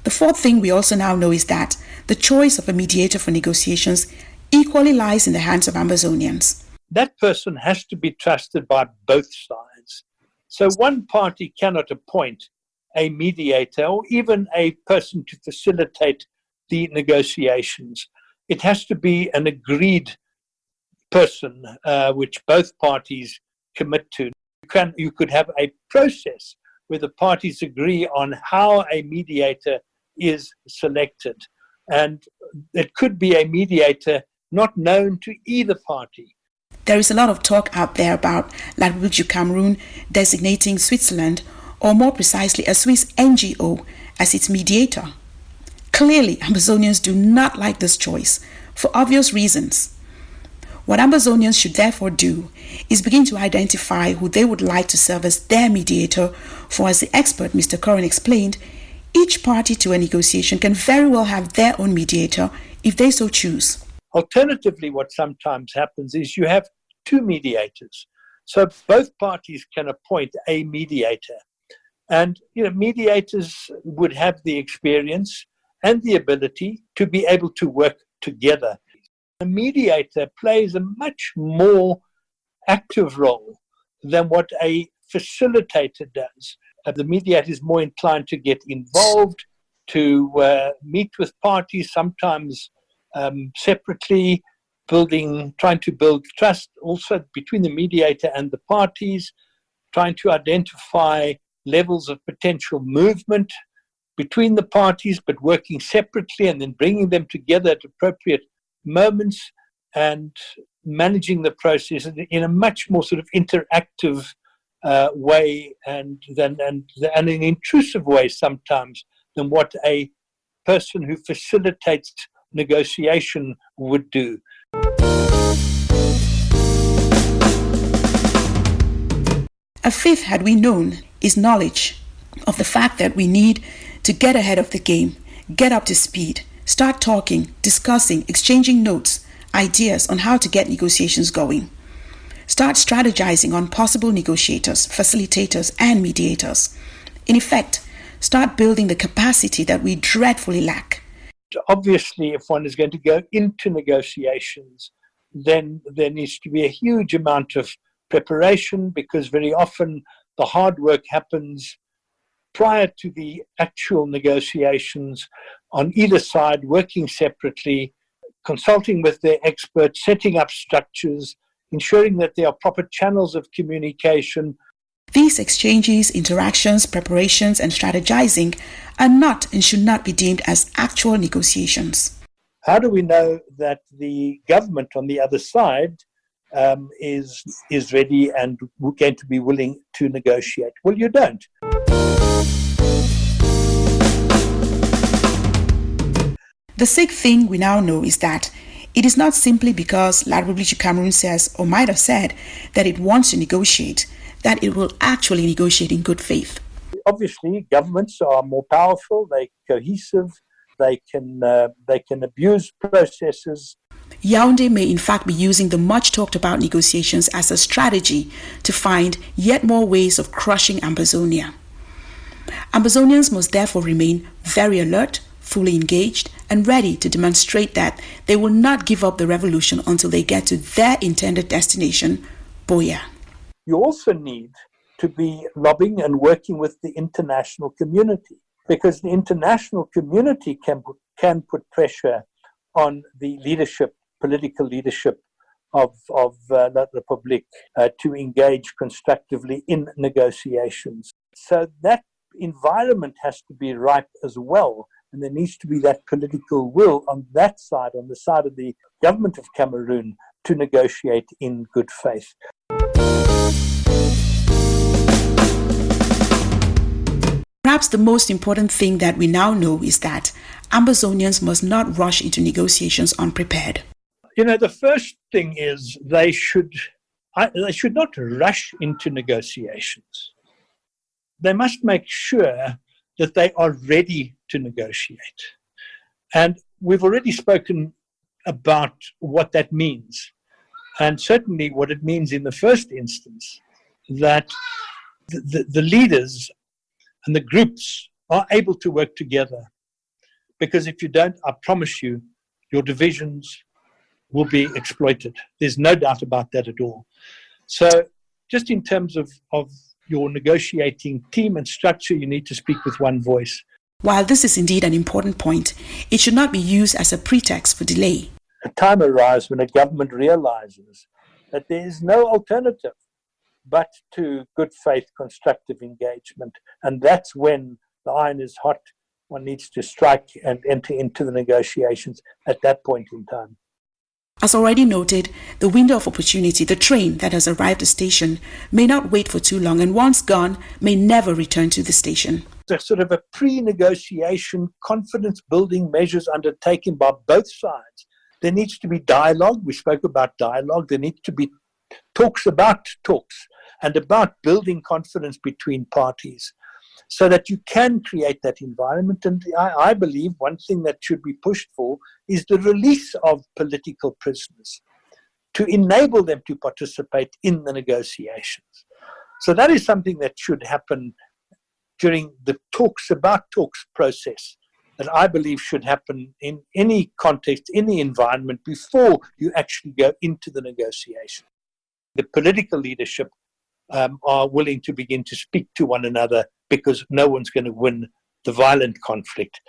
The fourth thing we also now know is that the choice of a mediator for negotiations equally lies in the hands of Ambazonians. That person has to be trusted by both sides. So one party cannot appoint a mediator or even a person to facilitate the negotiations. It has to be an agreed person which both parties commit to. You could have a process where the parties agree on how a mediator is selected. And it could be a mediator not known to either party. There is a lot of talk out there about La République du Cameroon designating Switzerland, or more precisely a Swiss NGO, as its mediator. Clearly, Ambazonians do not like this choice, for obvious reasons. What Ambazonians should therefore do is begin to identify who they would like to serve as their mediator, for as the expert Mr. Curran explained, each party to a negotiation can very well have their own mediator if they so choose. Alternatively, what sometimes happens is you have 2 mediators. So both parties can appoint a mediator. And mediators would have the experience and the ability to be able to work together. A mediator plays a much more active role than what a facilitator does. The mediator is more inclined to get involved, to meet with parties, sometimes separately, trying to build trust also between the mediator and the parties, trying to identify levels of potential movement between the parties, but working separately and then bringing them together at appropriate moments and managing the process in a much more sort of interactive way and an intrusive way sometimes than what a person who facilitates negotiation would do. A fifth, had we known, is knowledge of the fact that we need to get ahead of the game, get up to speed, start talking, discussing, exchanging notes, ideas on how to get negotiations going. Start strategizing on possible negotiators, facilitators, and mediators. In effect, start building the capacity that we dreadfully lack. Obviously, if one is going to go into negotiations, then there needs to be a huge amount of preparation, because very often the hard work happens prior to the actual negotiations on either side, working separately, consulting with their experts, setting up structures, ensuring that there are proper channels of communication. These exchanges, interactions, preparations, and strategizing are not and should not be deemed as actual negotiations. How do we know that the government on the other side is ready and going to be willing to negotiate? Well, you don't. The sixth thing we now know is that it is not simply because La République du Cameroon says, or might have said, that it wants to negotiate, that it will actually negotiate in good faith. Obviously, governments are more powerful, they're cohesive, they can abuse processes. Yaoundé may in fact be using the much talked about negotiations as a strategy to find yet more ways of crushing Ambazonia. Ambazonians must therefore remain very alert, fully engaged, and ready to demonstrate that they will not give up the revolution until they get to their intended destination, BOYO. You also need to be lobbying and working with the international community, because the international community can put pressure on the leadership, political leadership of La République to engage constructively in negotiations. So that environment has to be ripe as well. And there needs to be that political will on that side, on the side of the government of Cameroon, to negotiate in good faith. Perhaps the most important thing that we now know is that Ambazonians must not rush into negotiations unprepared. The first thing is they should not rush into negotiations. They must make sure that they are ready to negotiate. And we've already spoken about what that means. And certainly what it means in the first instance, that the leaders and the groups are able to work together. Because if you don't, I promise you, your divisions will be exploited. There's no doubt about that at all. So just in terms of your negotiating team and structure, you need to speak with one voice. While this is indeed an important point, it should not be used as a pretext for delay. A time arrives when a government realizes that there is no alternative but to good faith, constructive engagement. And that's when the iron is hot. One needs to strike and enter into the negotiations at that point in time. As already noted, the window of opportunity, the train that has arrived at the station, may not wait for too long, and once gone, may never return to the station. There's sort of a pre-negotiation, confidence-building measures undertaken by both sides. There needs to be dialogue. We spoke about dialogue. There needs to be talks about talks and about building confidence between parties so that you can create that environment. And I believe one thing that should be pushed for is the release of political prisoners to enable them to participate in the negotiations. So that is something that should happen during the talks about talks process, that I believe should happen in any context, any environment, before you actually go into the negotiation. The political leadership are willing to begin to speak to one another because no one's going to win the violent conflict.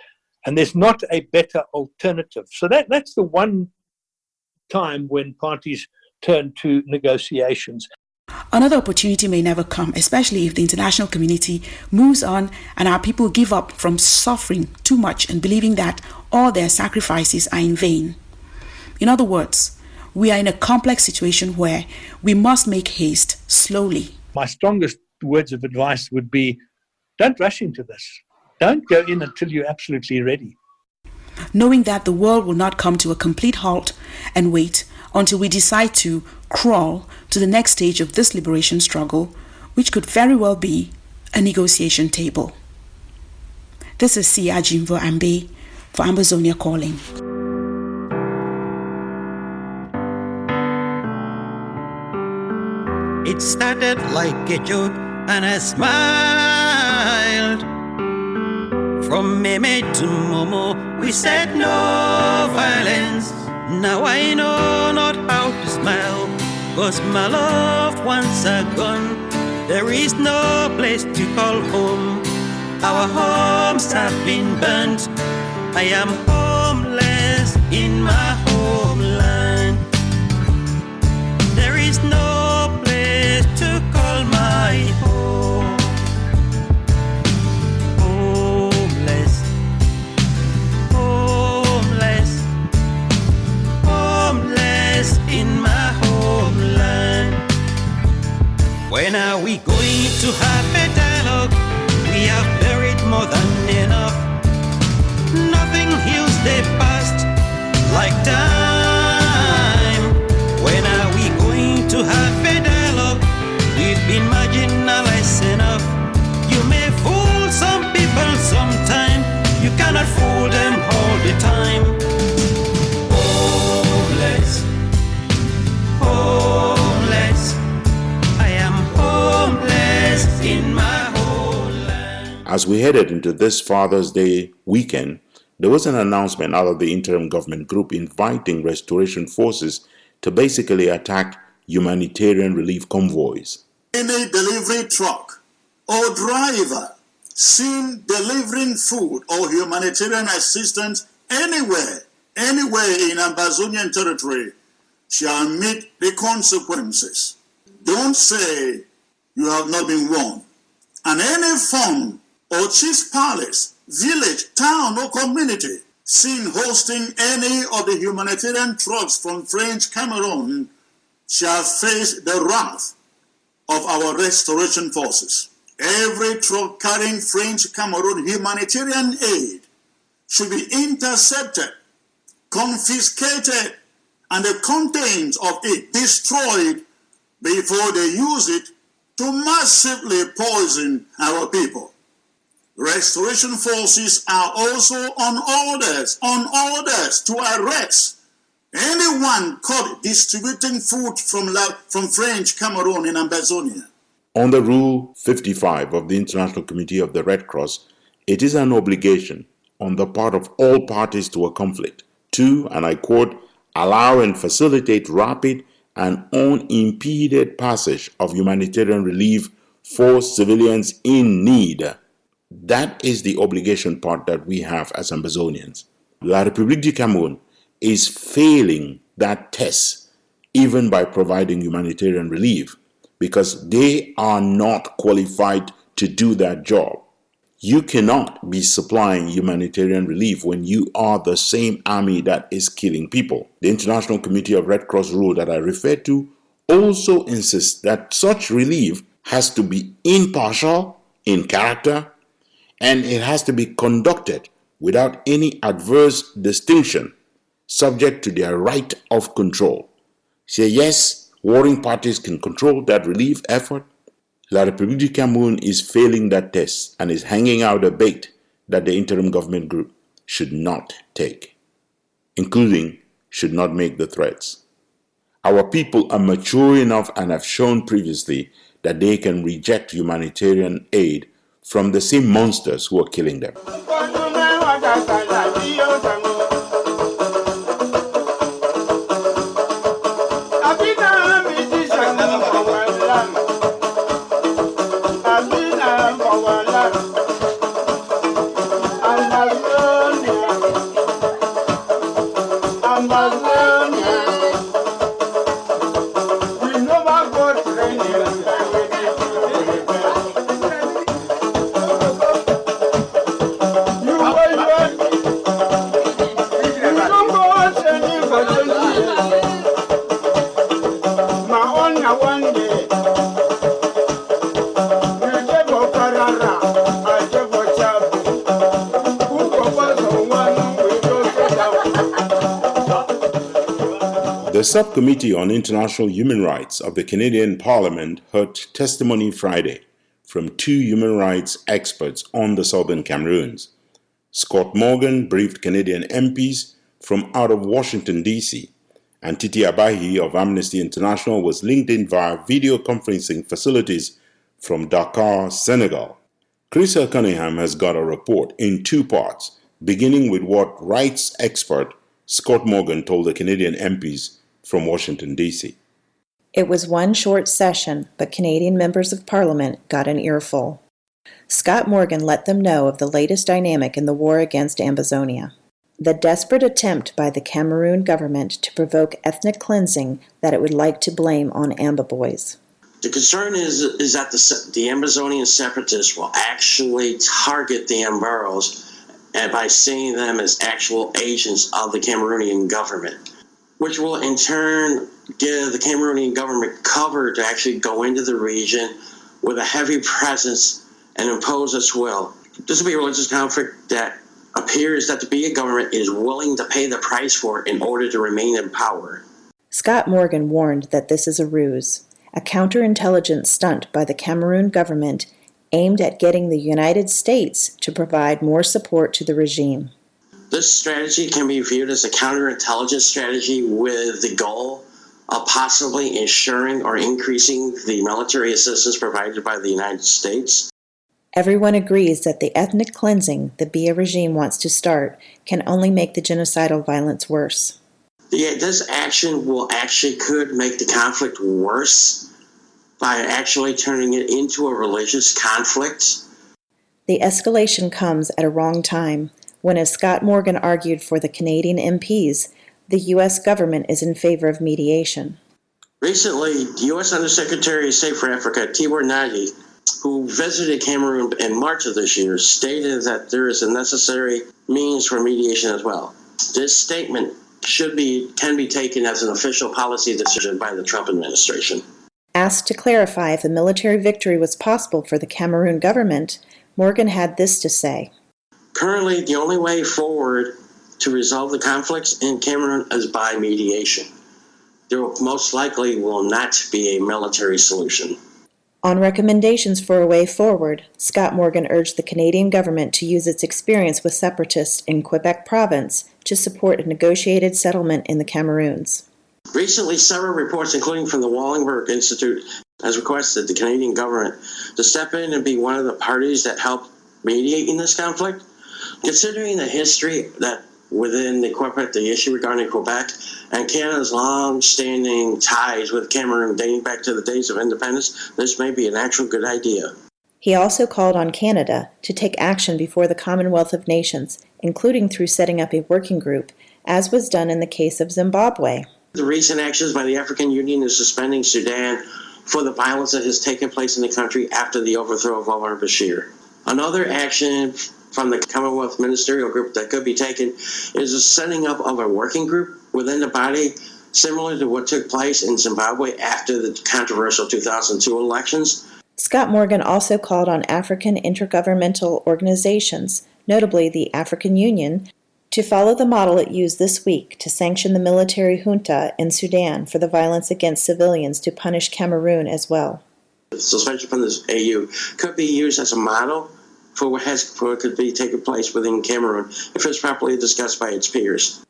And there's not a better alternative. So that's the one time when parties turn to negotiations. Another opportunity may never come, especially if the international community moves on and our people give up from suffering too much and believing that all their sacrifices are in vain. In other words, we are in a complex situation where we must make haste slowly. My strongest words of advice would be, don't rush into this. Don't go in until you're absolutely ready. Knowing that the world will not come to a complete halt and wait until we decide to crawl to the next stage of this liberation struggle, which could very well be a negotiation table. This is Sia Jimvo Ambe for Ambazonia Calling. It started like a joke and I smiled. From Meme to Momo, we said no violence. Now I know not how to smile, 'cause my loved ones are gone. There is no place to call home. Our homes have been burnt. I am homeless in my homeland. There is no place to call my home. Homeless, homeless, homeless in my homeland. When are we going to have a dialogue? We have buried more than enough. Nothing heals the past like time. When are we going to have a dialogue? We've been marginalized enough. You may fool some people sometime. You cannot fool them all the time. Homeless, homeless. I am homeless in my homeland. As we headed into this Father's Day weekend, there was an announcement out of the interim government group inviting restoration forces to basically attack humanitarian relief convoys. Any delivery truck or driver seen delivering food or humanitarian assistance anywhere in Ambazonian territory shall meet the consequences. Don't say you have not been warned. And any farm or chief's palace, village, town or community seen hosting any of the humanitarian trucks from French Cameroon shall face the wrath of our restoration forces. Every truck carrying French Cameroon humanitarian aid should be intercepted, confiscated, and the contents of it destroyed before they use it to massively poison our people. Restoration forces are also on orders to arrest anyone caught distributing food from French Cameroon in Ambazonia. Under Rule 55 of the International Committee of the Red Cross, it is an obligation on the part of all parties to a conflict to, and I quote, allow and facilitate rapid and unimpeded passage of humanitarian relief for civilians in need. That is the obligation part that we have as Ambazonians. La République du Cameroun is failing that test even by providing humanitarian relief because they are not qualified to do that job. You cannot be supplying humanitarian relief when you are the same army that is killing people. The International Committee of Red Cross rule that I referred to also insists that such relief has to be impartial in character and it has to be conducted without any adverse distinction, subject to their right of control. Say yes, warring parties can control that relief effort. La République du Cameroun is failing that test and is hanging out a bait that the interim government group should not take, including should not make the threats. Our people are mature enough and have shown previously that they can reject humanitarian aid from the same monsters who are killing them. The Subcommittee on International Human Rights of the Canadian Parliament heard testimony Friday from two human rights experts on the Southern Cameroons. Scott Morgan briefed Canadian MPs from out of Washington, D.C., and Titi Abahi of Amnesty International was linked in via video conferencing facilities from Dakar, Senegal. Chris Cunningham has got a report in two parts, beginning with what rights expert Scott Morgan told the Canadian MPs from Washington, D.C. It was one short session, but Canadian members of Parliament got an earful. Scott Morgan let them know of the latest dynamic in the war against Ambazonia. The desperate attempt by the Cameroon government to provoke ethnic cleansing that it would like to blame on Amba boys. The concern is that the Ambazonian separatists will actually target the Ambaros and by seeing them as actual agents of the Cameroonian government, which will in turn give the Cameroonian government cover to actually go into the region with a heavy presence and impose its will. This will be a religious conflict that appears that the BA government is willing to pay the price for in order to remain in power. Scott Morgan warned that this is a ruse, a counterintelligence stunt by the Cameroon government aimed at getting the United States to provide more support to the regime. This strategy can be viewed as a counterintelligence strategy with the goal of possibly ensuring or increasing the military assistance provided by the United States. Everyone agrees that the ethnic cleansing the Biya regime wants to start can only make the genocidal violence worse. This action could make the conflict worse by actually turning it into a religious conflict. The escalation comes at a wrong time, when, as Scott Morgan argued for the Canadian MPs, the U.S. government is in favor of mediation. Recently, the U.S. Undersecretary of State for Africa, Tibor Nagy, who visited Cameroon in March of this year, stated that there is a necessary means for mediation as well. This statement can be taken as an official policy decision by the Trump administration. asked to clarify if a military victory was possible for the Cameroon government, Morgan had this to say. Currently, the only way forward to resolve the conflicts in Cameroon is by mediation. There most likely will not be a military solution. On recommendations for a way forward, Scott Morgan urged the Canadian government to use its experience with separatists in Quebec province to support a negotiated settlement in the Cameroons. Recently, several reports, including from the Wallenberg Institute, has requested the Canadian government to step in and be one of the parties that help mediate in this conflict. Considering the history that within the Quebec, the issue regarding Quebec, and Canada's long-standing ties with Cameroon dating back to the days of independence, this may be an actual good idea. He also called on Canada to take action before the Commonwealth of Nations, including through setting up a working group, as was done in the case of Zimbabwe. The recent actions by the African Union in suspending Sudan for the violence that has taken place in the country after the overthrow of Omar Bashir. Another action from the Commonwealth Ministerial Group that could be taken is the setting up of a working group within the body, similar to what took place in Zimbabwe after the controversial 2002 elections. Scott Morgan also called on African intergovernmental organizations, notably the African Union, to follow the model it used this week to sanction the military junta in Sudan for the violence against civilians to punish Cameroon as well. The suspension from the AU could be used as a model for what could be taking place within Cameroon if it's properly discussed by its peers.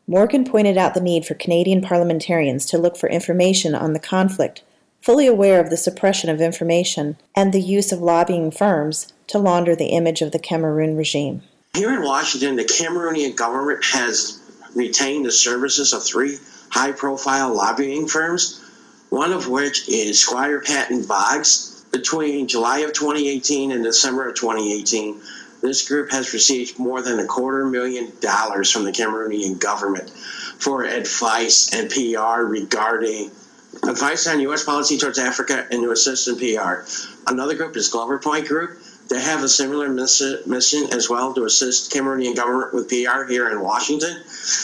Morgan pointed out the need for Canadian parliamentarians to look for information on the conflict, fully aware of the suppression of information and the use of lobbying firms to launder the image of the Cameroon regime. Here in Washington, the Cameroonian government has retained the services of 3 high-profile lobbying firms, one of which is Squire Patton Boggs. Between July of 2018 and December of 2018, this group has received more than $250,000 from the Cameroonian government for advice and PR regarding advice on U.S. policy towards Africa and to assist in PR. Another group is Glover Point Group. They have a similar mission as well to assist Cameroonian government with PR here in Washington,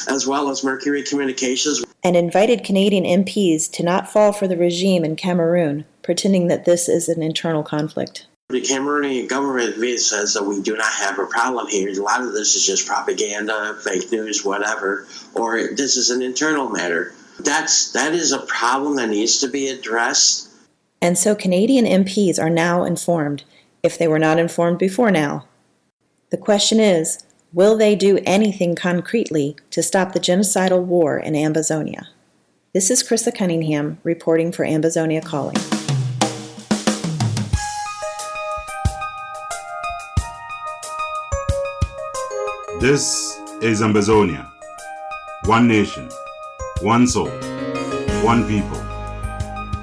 as well as Mercury Communications. And invited Canadian MPs to not fall for the regime in Cameroon, pretending that this is an internal conflict. The Cameroonian government says that we do not have a problem here. A lot of this is just propaganda, fake news, whatever, or this is an internal matter. That is a problem that needs to be addressed. And so Canadian MPs are now informed, if they were not informed before now. The question is, will they do anything concretely to stop the genocidal war in Ambazonia? This is Krista Cunningham reporting for Ambazonia Calling. This is Ambazonia. One nation, one soul, one people.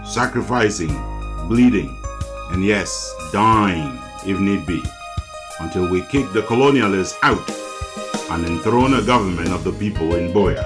Sacrificing, bleeding, and yes, dying if need be, until we kick the colonialists out and enthrone a government of the people in BOYO.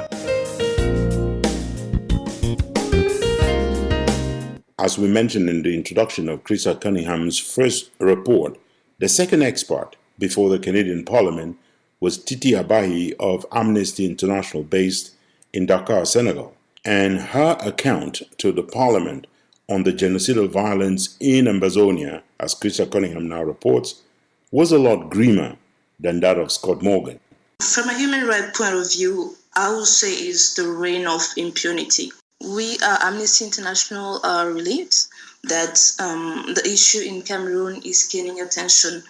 As we mentioned in the introduction of Krista Cunningham's first report, the second expert before the Canadian Parliament was Titi Abahi of Amnesty International based in Dakar, Senegal, and her account to the Parliament on the genocidal violence in Ambazonia, as Krista Cunningham now reports, was a lot grimmer than that of Scott Morgan. From a human rights point of view, I would say it's the reign of impunity. We, Amnesty International, are relieved that the issue in Cameroon is gaining attention.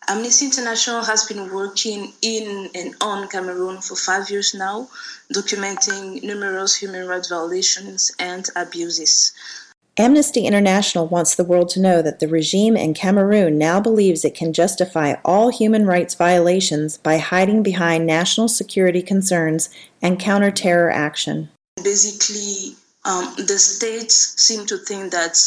Amnesty International has been working in and on Cameroon for 5 years now, documenting numerous human rights violations and abuses. Amnesty International wants the world to know that the regime in Cameroon now believes it can justify all human rights violations by hiding behind national security concerns and counter-terror action. Basically, the states seem to think that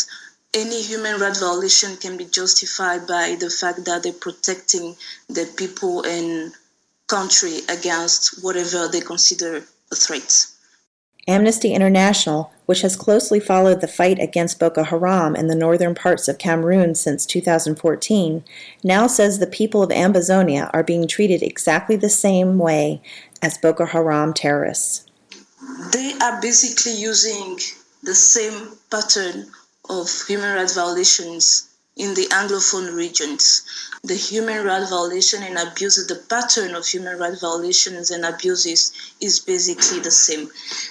any human rights violation can be justified by the fact that they're protecting the people and country against whatever they consider a threat. Amnesty International, which has closely followed the fight against Boko Haram in the northern parts of Cameroon since 2014, now says the people of Ambazonia are being treated exactly the same way as Boko Haram terrorists. They are basically using the same pattern of human rights violations in the Anglophone regions. The human rights violation and abuses, the pattern of human rights violations and abuses is basically the same.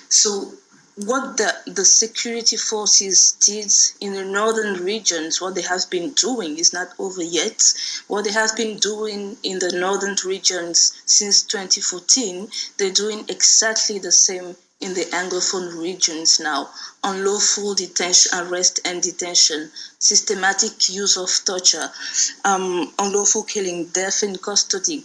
So what the security forces did in the northern regions, what they have been doing is not over yet. What they have been doing in the northern regions since 2014, they're doing exactly the same in the Anglophone regions now. Unlawful detention, arrest and detention, systematic use of torture, unlawful killing, death in custody.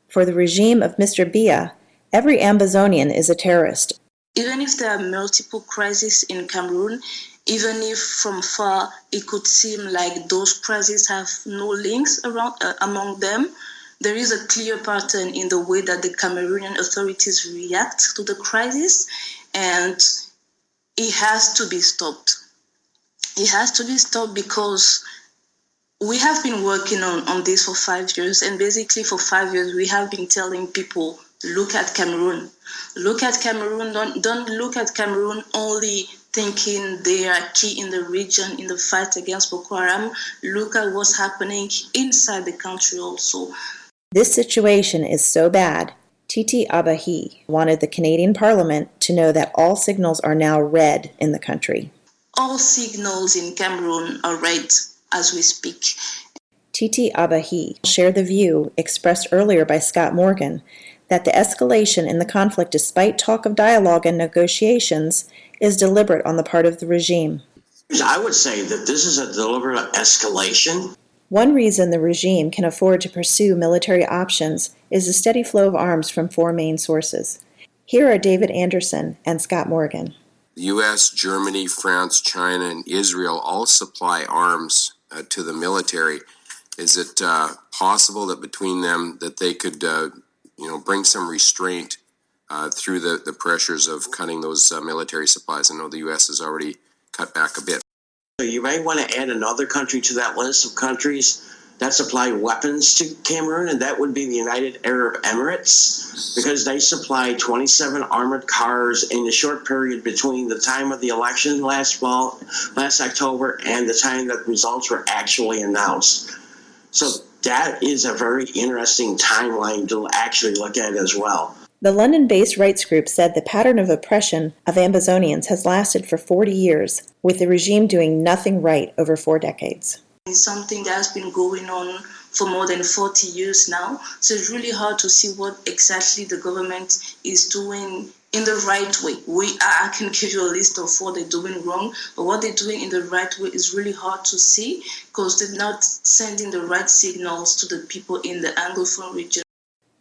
For the regime of Mr. Biya, every Ambazonian is a terrorist. Even if there are multiple crises in Cameroon, even if from far it could seem like those crises have no links around, among them, there is a clear pattern in the way that the Cameroonian authorities react to the crisis, and it has to be stopped. It has to be stopped because we have been working on this for 5 years, and basically for 5 years we have been telling people, look at Cameroon. Look at Cameroon. Don't look at Cameroon only thinking they are key in the region in the fight against Boko Haram. Look at what's happening inside the country also. This situation is so bad, Titi Abahi wanted the Canadian Parliament to know that all signals are now red in the country. All signals in Cameroon are red as we speak. Titi Abahi shared the view expressed earlier by Scott Morgan that the escalation in the conflict, despite talk of dialogue and negotiations, is deliberate on the part of the regime. I would say that this is a deliberate escalation. One reason the regime can afford to pursue military options is the steady flow of arms from 4 main sources. Here are David Anderson and Scott Morgan. The U.S., Germany, France, China, and Israel all supply arms to the military. Is it possible that between them that they could bring some restraint through the pressures of cutting those military supplies? I know the U.S. has already cut back a bit. So you might want to add another country to that list of countries that supply weapons to Cameroon, and that would be the United Arab Emirates, because they supply 27 armored cars in the short period between the time of the election last October, and the time that results were actually announced. So that is a very interesting timeline to actually look at as well. The London-based rights group said the pattern of oppression of Ambazonians has lasted for 40 years, with the regime doing nothing right over 4 decades. It's something that has been going on for more than 40 years now, so it's really hard to see what exactly the government is doing in the right way. I can give you a list of what they're doing wrong, but what they're doing in the right way is really hard to see because they're not sending the right signals to the people in the Anglophone region.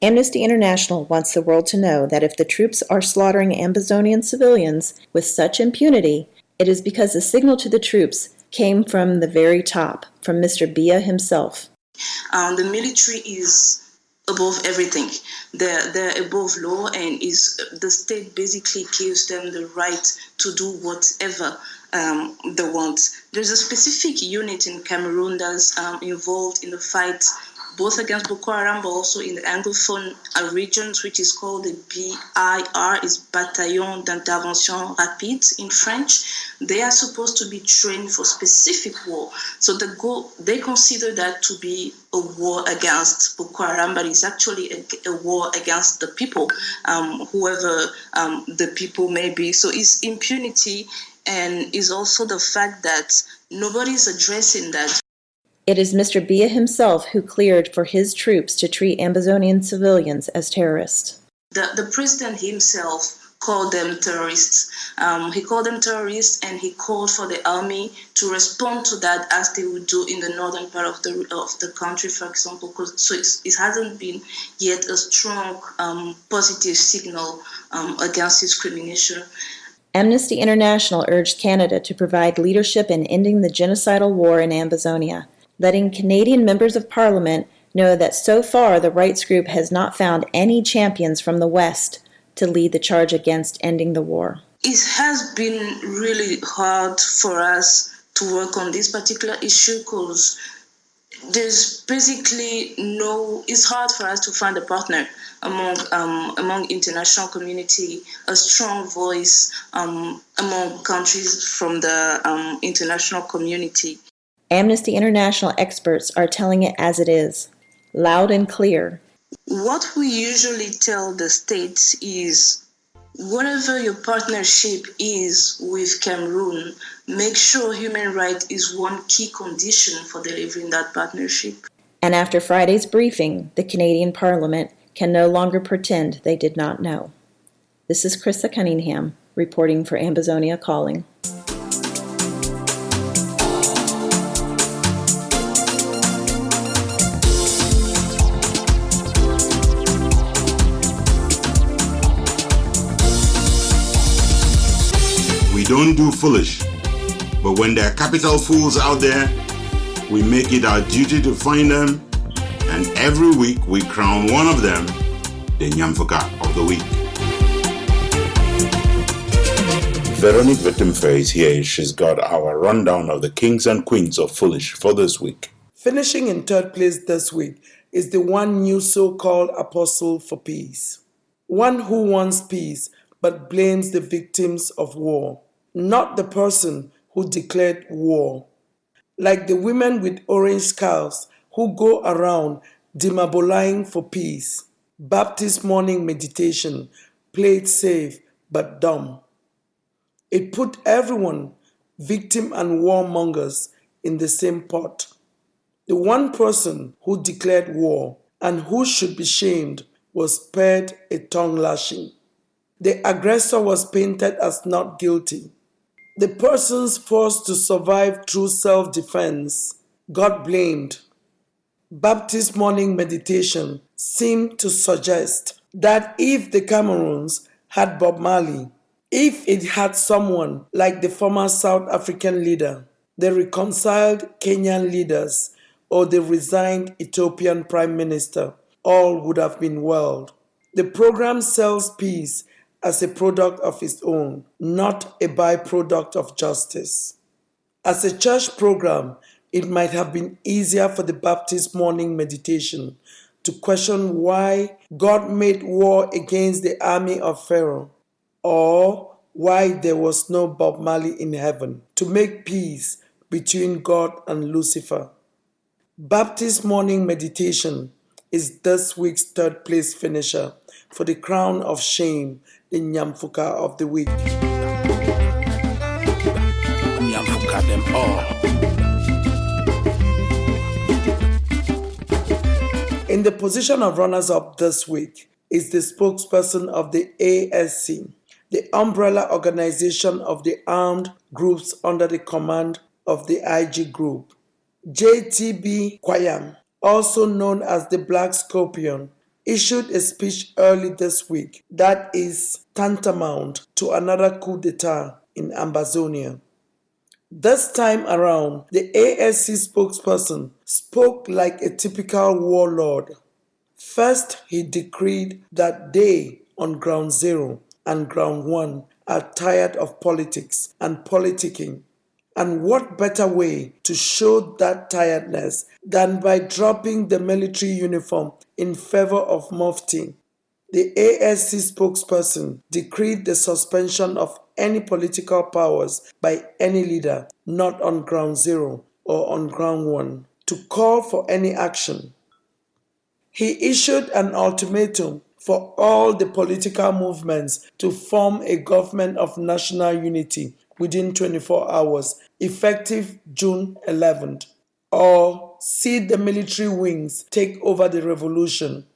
Amnesty International wants the world to know that if the troops are slaughtering Ambazonian civilians with such impunity, it is because the signal to the troops came from the very top, from Mr. Biya himself. The military is above everything. They're above law, and the state basically gives them the right to do whatever they want. There's a specific unit in Cameroon that's involved in the fight both against Boko Haram, but also in the Anglophone regions, which is called the BIR, is Bataillon d'Intervention Rapide in French. They are supposed to be trained for specific war. So they consider that to be a war against Boko Haram, but it's actually a war against the people, whoever the people may be. So it's impunity, and it's also the fact that nobody's addressing that. It is Mr. Biya himself who cleared for his troops to treat Ambazonian civilians as terrorists. The president himself called them terrorists. He called them terrorists, and he called for the army to respond to that as they would do in the northern part of the country, for example. So it hasn't been yet a strong positive signal against discrimination. Amnesty International urged Canada to provide leadership in ending the genocidal war in Ambazonia, letting Canadian members of Parliament know that so far the rights group has not found any champions from the West to lead the charge against ending the war. It has been really hard for us to work on this particular issue because there's basically it's hard for us to find a partner among international community, a strong voice among countries from the international community. Amnesty International experts are telling it as it is, loud and clear. What we usually tell the states is, whatever your partnership is with Cameroon, make sure human rights is one key condition for delivering that partnership. And after Friday's briefing, the Canadian Parliament can no longer pretend they did not know. This is Krista Cunningham, reporting for Ambazonia Calling. We don't do foolish, but when there are capital fools out there, we make it our duty to find them, and every week we crown one of them the Nyamfuka of the Week. Veronique Vitimfe is here. She's got our rundown of the kings and queens of foolish for this week. Finishing in third place this week is the one new so-called apostle for peace. One who wants peace but blames the victims of war, not the person who declared war. Like the women with orange scarves who go around demobilizing for peace. Baptist morning meditation played safe but dumb. It put everyone, victim and warmongers, in the same pot. The one person who declared war and who should be shamed was spared a tongue lashing. The aggressor was painted as not guilty. The persons forced to survive through self-defense got blamed. Baptist morning meditation seemed to suggest that if the Cameroons had Bob Marley, if it had someone like the former South African leader, the reconciled Kenyan leaders, or the resigned Ethiopian prime minister, all would have been well. The program sells peace as a product of its own, not a byproduct of justice. As a church program, it might have been easier for the Baptist morning meditation to question why God made war against the army of Pharaoh, or why there was no Bob Marley in heaven to make peace between God and Lucifer. Baptist morning meditation is this week's third place finisher for the crown of shame, the Nyamfuka of the Week. Nyamfuka them all. In the position of runners-up this week is the spokesperson of the ASC, the umbrella organization of the armed groups under the command of the IG Group. JTB Kwayam, also known as the Black Scorpion, issued a speech early this week that is tantamount to another coup d'etat in Ambazonia. This time around, the ASC spokesperson spoke like a typical warlord. First, he decreed that they on ground zero and ground one are tired of politics and politicking. And what better way to show that tiredness than by dropping the military uniform in favor of Mufti? The ASC spokesperson decreed the suspension of any political powers by any leader not on ground zero or on ground one to call for any action. He issued an ultimatum for all the political movements to form a government of national unity within 24 hours, effective June 11th, or see the military wings take over the revolution.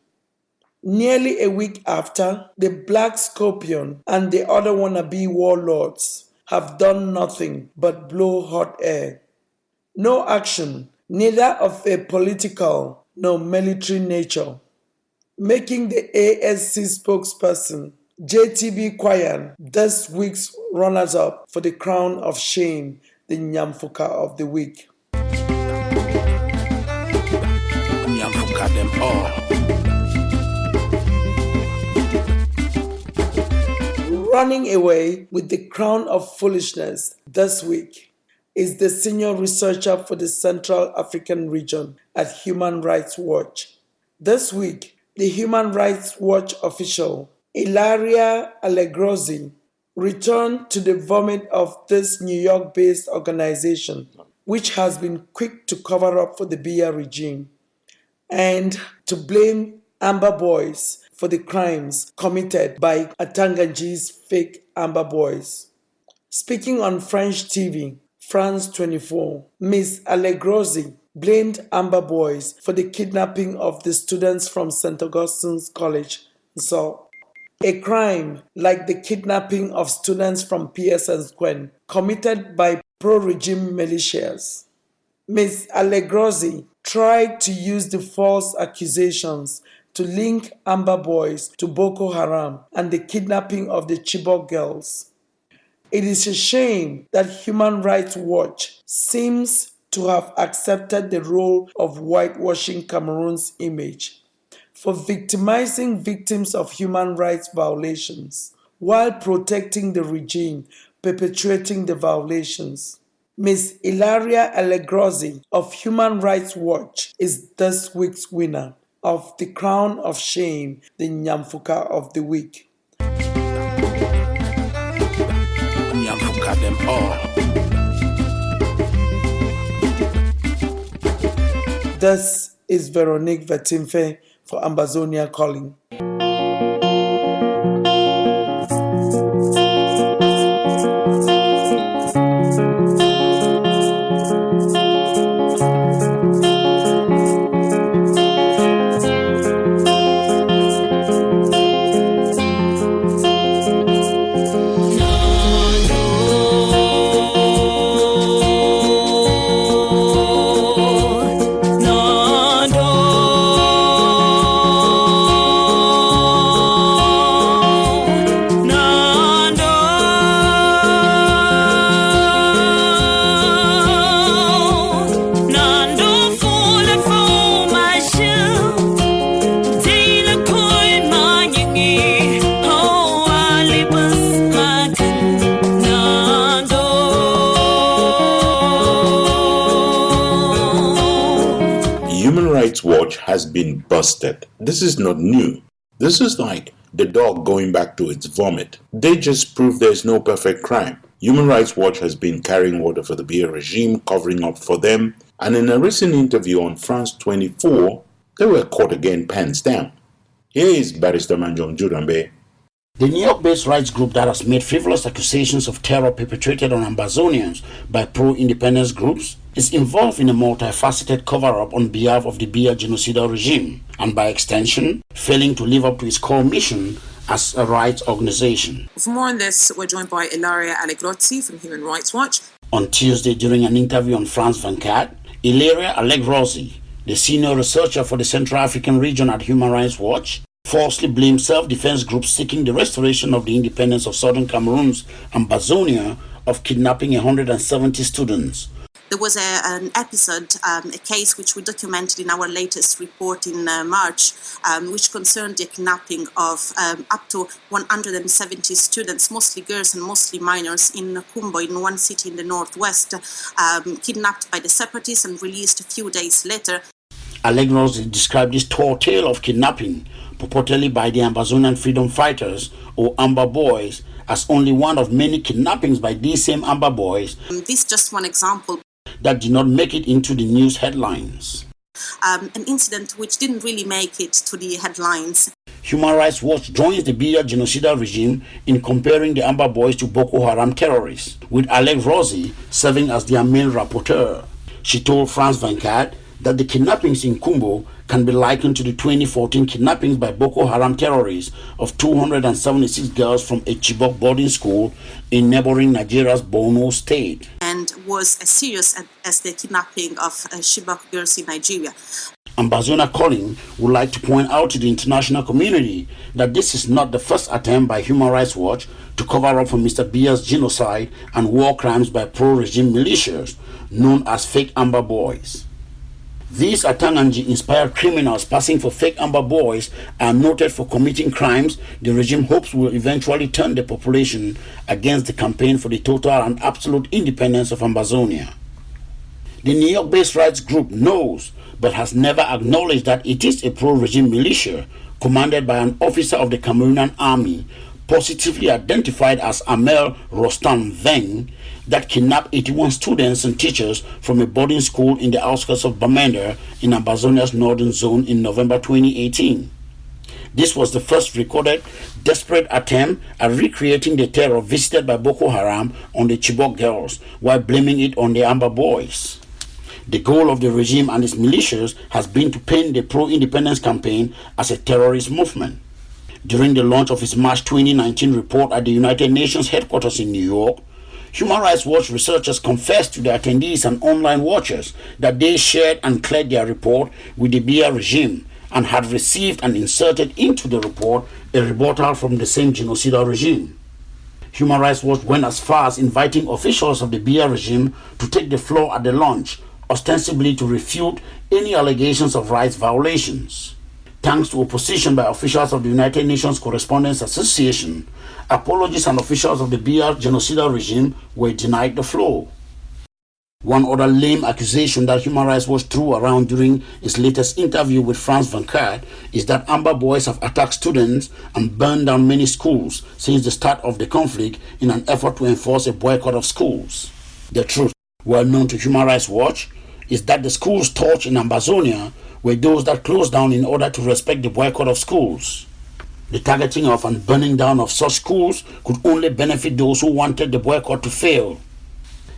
Nearly a week after, the Black Scorpion and the other wannabe warlords have done nothing but blow hot air. No action, neither of a political nor military nature, making the ASC spokesperson JTB Kwayan this week's runners-up for the crown of shame, the Nyamfuka of the Week. Nyamfuka them all. Running away with the crown of foolishness this week is the senior researcher for the Central African region at Human Rights Watch. This week, the Human Rights Watch official, Ilaria Allegrozzi, returned to the vomit of this New York-based organization, which has been quick to cover up for the Biya regime and to blame Amber Boys for the crimes committed by Atanganji's fake Amber Boys. Speaking on French TV, France 24, Ms. Allegrozzi blamed Amber Boys for the kidnapping of the students from St. Augustine's College, so a crime like the kidnapping of students from PSN Gwen committed by pro-regime militias. Ms. Allegrozzi tried to use the false accusations to link Amber Boys to Boko Haram and the kidnapping of the Chibok girls. It is a shame that Human Rights Watch seems to have accepted the role of whitewashing Cameroon's image for victimizing victims of human rights violations while protecting the regime perpetuating the violations. Ms. Ilaria Allegrozzi of Human Rights Watch is this week's winner of the Crown of Shame, the Nyamfuka of the Week. Nyamfuka them all. This is Veronique Vertimfe for Ambazonia Calling. Watch has been busted. This is not new. This is like the dog going back to its vomit. They just prove there's no perfect crime. Human Rights Watch has been carrying water for the Biya regime, covering up for them, and in a recent interview on France 24, they were caught again pants down. Here is Barrister Manjong Jurambe. The New York-based rights group that has made frivolous accusations of terror perpetrated on Ambazonians by pro-independence groups is involved in a multifaceted cover-up on behalf of the Biya genocidal regime and, by extension, failing to live up to its core mission as a rights organization. For more on this, we're joined by Ilaria Allegrozzi from Human Rights Watch. On Tuesday, during an interview on France 24, Ilaria Allegrozzi, the senior researcher for the Central African region at Human Rights Watch, falsely blamed self-defense groups seeking the restoration of the independence of southern Cameroon's Ambazonia of kidnapping 170 students. There was an episode, a case which we documented in our latest report in March, which concerned the kidnapping of up to 170 students, mostly girls and mostly minors, in Kumbo, in one city in the northwest, kidnapped by the separatists and released a few days later. Allegrozzi described this tall tale of kidnapping, purportedly by the Ambazonian freedom fighters, or Amber Boys, as only one of many kidnappings by these same Amber Boys. This is just one example that did not make it into the news headlines. An incident which didn't really make it to the headlines. Human Rights Watch joins the Biya genocidal regime in comparing the Amber Boys to Boko Haram terrorists, with Allegrozzi serving as their main rapporteur. She told France 24 that the kidnappings in Kumbo can be likened to the 2014 kidnappings by Boko Haram terrorists of 276 girls from a Chibok boarding school in neighboring Nigeria's Borno state. And was as serious as the kidnapping of Chibok girls in Nigeria. Ambazonia Calling would like to point out to the international community that this is not the first attempt by Human Rights Watch to cover up for Mr. Biya's genocide and war crimes by pro-regime militias known as fake Amber Boys. These Atanganji-inspired criminals passing for fake Amber Boys are noted for committing crimes the regime hopes will eventually turn the population against the campaign for the total and absolute independence of Ambazonia. The New York-based rights group knows, but has never acknowledged that it is a pro-regime militia commanded by an officer of the Cameroonian army, positively identified as Amel Rostan Veng, that kidnapped 81 students and teachers from a boarding school in the outskirts of Bamenda in Ambazonia's northern zone in November 2018. This was the first recorded desperate attempt at recreating the terror visited by Boko Haram on the Chibok girls while blaming it on the Amba boys. The goal of the regime and its militias has been to paint the pro-independence campaign as a terrorist movement. During the launch of its March 2019 report at the United Nations headquarters in New York, Human Rights Watch researchers confessed to the attendees and online watchers that they shared and cleared their report with the Biya regime and had received and inserted into the report a rebuttal from the same genocidal regime. Human Rights Watch went as far as inviting officials of the Biya regime to take the floor at the launch, ostensibly to refute any allegations of rights violations. Thanks to opposition by officials of the United Nations Correspondents Association, apologists and officials of the Biya genocidal regime were denied the floor. One other lame accusation that Human Rights Watch threw around during its latest interview with France 24 is that Amba boys have attacked students and burned down many schools since the start of the conflict in an effort to enforce a boycott of schools. The truth, well known to Human Rights Watch, is that the schools torched in Ambazonia were those that closed down in order to respect the boycott of schools. The targeting of and burning down of such schools could only benefit those who wanted the boycott to fail.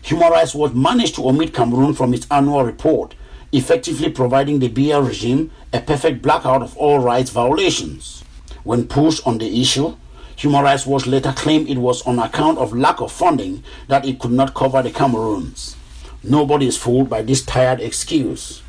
Human Rights Watch managed to omit Cameroon from its annual report, effectively providing the Biya regime a perfect blackout of all rights violations. When pushed on the issue, Human Rights Watch later claimed it was on account of lack of funding that it could not cover the Cameroons. Nobody is fooled by this tired excuse.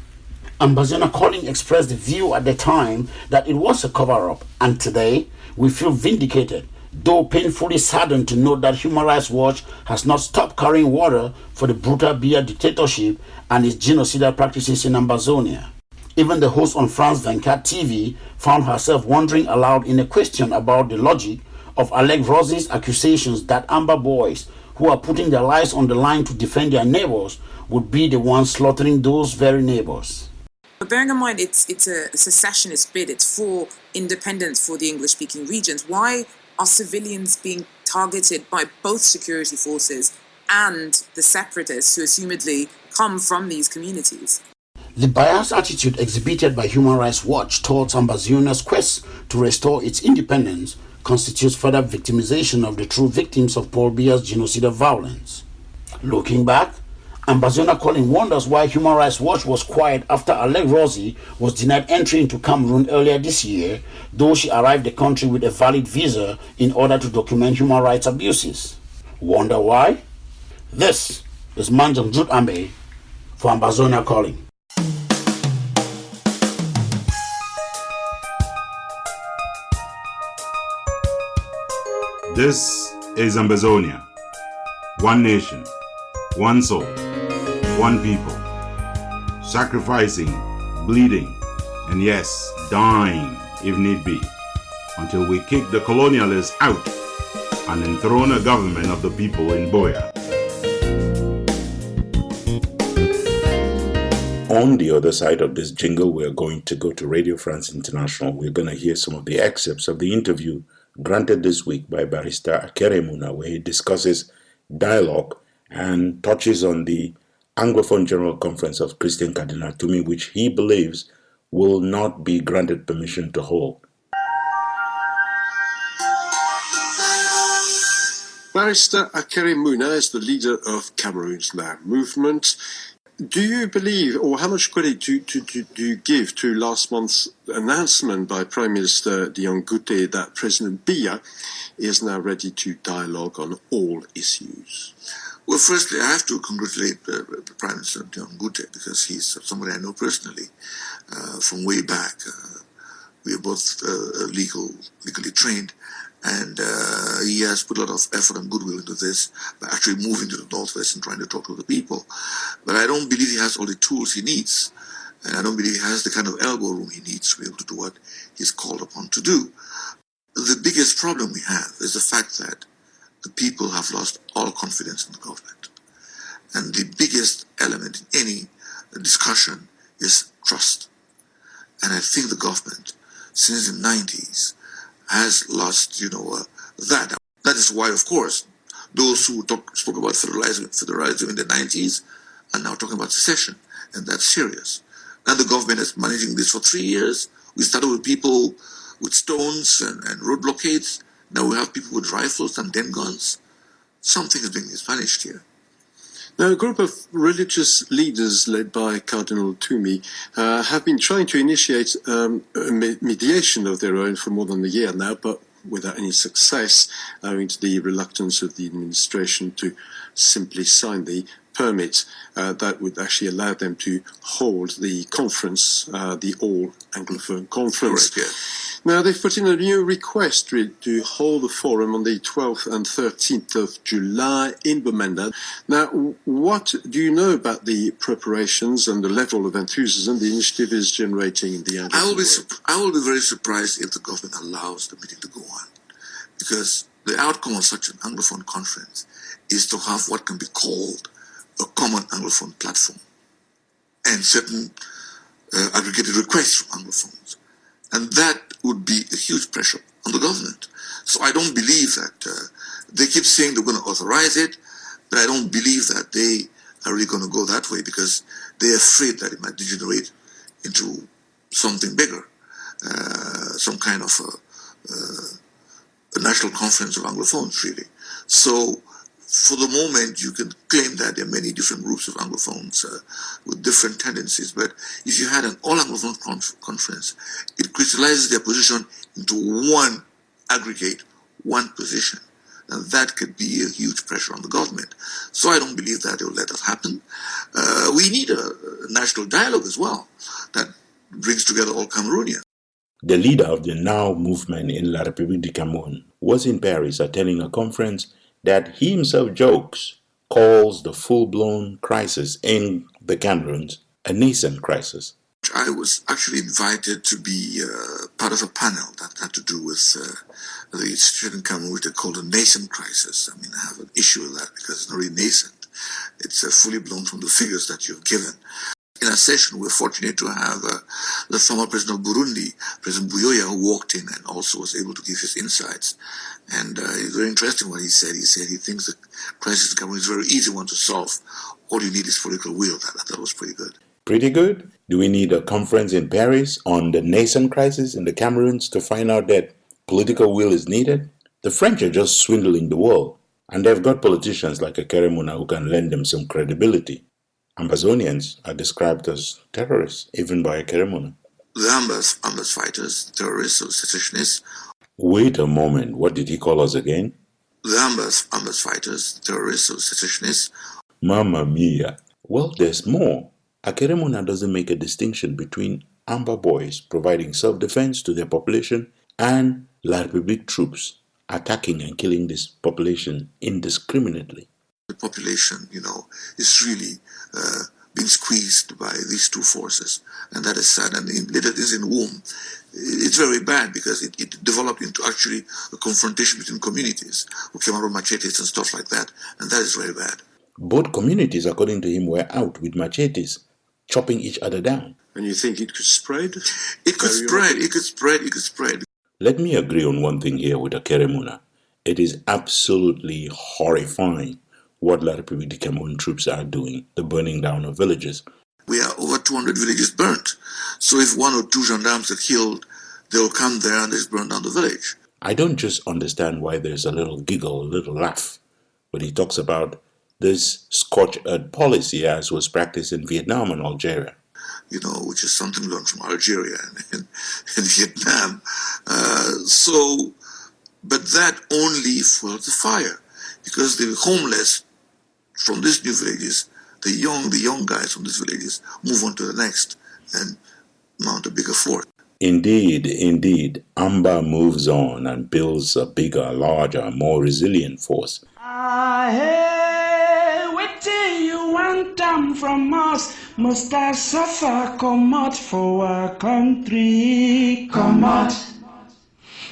Ambazonia Calling expressed the view at the time that it was a cover-up, and today we feel vindicated, though painfully saddened to note that Human Rights Watch has not stopped carrying water for the brutal Biya dictatorship and its genocidal practices in Ambazonia. Even the host on France 24 TV found herself wondering aloud in a question about the logic of Alec Rossi's accusations that Amba boys who are putting their lives on the line to defend their neighbors would be the ones slaughtering those very neighbors. But bearing in mind it's a secessionist bid, it's for independence for the English-speaking regions, why are civilians being targeted by both security forces and the separatists who assumedly come from these communities? The biased attitude exhibited by Human Rights Watch towards Ambazonia's quest to restore its independence constitutes further victimization of the true victims of Paul Biya's genocidal violence. Looking back, Ambazonia Calling wonders why Human Rights Watch was quiet after Alec Rossi was denied entry into Cameroon earlier this year, though she arrived the country with a valid visa in order to document human rights abuses. Wonder why? This is Manjang Jut Ambe for Ambazonia Calling. This is Ambazonia. One nation, one soul, one people. Sacrificing, bleeding, and yes, dying if need be, until we kick the colonialists out and enthrone a government of the people in Boya. On the other side of this jingle, we're going to go to Radio France International. We're going to hear some of the excerpts of the interview granted this week by Barrister Akere Muna, where he discusses dialogue and touches on the Anglophone General Conference of Christian Cardinal Tumi, which he believes will not be granted permission to hold. Barrister Akere Muna is the leader of Cameroon's Now movement. Do you believe, or how much credit do you give to last month's announcement by Prime Minister Dion-Gute that President Biya is now ready to dialogue on all issues? Well, firstly, I have to congratulate Prime Minister Dion-Gute because he's somebody I know personally from way back. We are both legally trained, and he has put a lot of effort and goodwill into this by actually moving to the Northwest and trying to talk to the people. But I don't believe he has all the tools he needs, and I don't believe he has the kind of elbow room he needs to be able to do what he's called upon to do. The biggest problem we have is the fact that the people have lost all confidence in the government. And the biggest element in any discussion is trust. And I think the government, since the 90s, has lost, that. That is why, of course, those who spoke about federalism in the 90s are now talking about secession, and that's serious. And the government is managing this for 3 years. We started with people with stones and road blockades. Now we have people with rifles and then guns. Something is being mismanaged here. Now, a group of religious leaders led by Cardinal Toomey have been trying to initiate a mediation of their own for more than a year now, but without any success, owing to the reluctance of the administration to simply sign the permit that would actually allow them to hold the conference, the All Anglophone Conference. Correct, yeah. Now, they've put in a new request to hold a forum on the 12th and 13th of July in Bamenda. Now, what do you know about the preparations and the level of enthusiasm the initiative is generating in the Anglophone I will be very surprised if the government allows the meeting to go on, because the outcome of such an Anglophone conference is to have what can be called a common Anglophone platform and certain aggregated requests from Anglophones. And that would be a huge pressure on the government. So I don't believe that they keep saying they're going to authorize it, but I don't believe that they are really going to go that way, because they're afraid that it might degenerate into something bigger, some kind of a national conference of Anglophones, really. So for the moment, you can claim that there are many different groups of Anglophones with different tendencies, but if you had an all-Anglophone conference, it crystallizes their position into one aggregate, one position, and that could be a huge pressure on the government. So I don't believe that they will let that happen. We need a national dialogue as well that brings together all Cameroonians. The leader of the Now movement in La République du Cameroun was in Paris attending a conference that he himself jokes calls the full-blown crisis in the Cameroons a nascent crisis. I was actually invited to be part of a panel that had to do with the situation in Cameroon, which they call the nascent crisis. I mean, I have an issue with that because it's not really nascent. It's fully blown from the figures that you've given. In our session, we're fortunate to have the former president of Burundi, President BOYO, who walked in and also was able to give his insights. And it's very interesting what he said. He said he thinks the crisis in Cameroon is a very easy one to solve. All you need is political will. That was pretty good. Pretty good? Do we need a conference in Paris on the nascent crisis in the Cameroons to find out that political will is needed? The French are just swindling the world, and they've got politicians like Akeremuna who can lend them some credibility. Ambazonians are described as terrorists, even by Akeremuna. The Ambaz fighters, terrorists or secessionists. Wait a moment, what did he call us again? The Ambaz fighters, terrorists or secessionists. Mamma mia. Well, there's more. Akeremuna doesn't make a distinction between Amba boys providing self-defense to their population and La République troops attacking and killing this population indiscriminately. The population, is really being squeezed by these two forces, and that is sad. And later it is in womb. It's very bad because it developed into actually a confrontation between communities who came out with machetes and stuff like that, and that is very bad. Both communities, according to him, were out with machetes, chopping each other down. And you think it could spread? It could spread. Let me agree on one thing here with Akeremuna. It is absolutely horrifying what La République du Cameroun troops are doing, the burning down of villages. We are over 200 villages burnt. So if 1 or 2 gendarmes are killed, they will come there and just burn down the village. I don't just understand why there's a little giggle, a little laugh when he talks about this scorched earth policy as was practiced in Vietnam and Algeria. Which is something learned from Algeria and Vietnam. But that only fuels the fire, because the homeless from these new villages, the young guys from these villages move on to the next and mount a bigger fort. Indeed, Amba moves on and builds a bigger, larger, more resilient force. Waiting you want them from us, must I suffer, come out for our country, come out.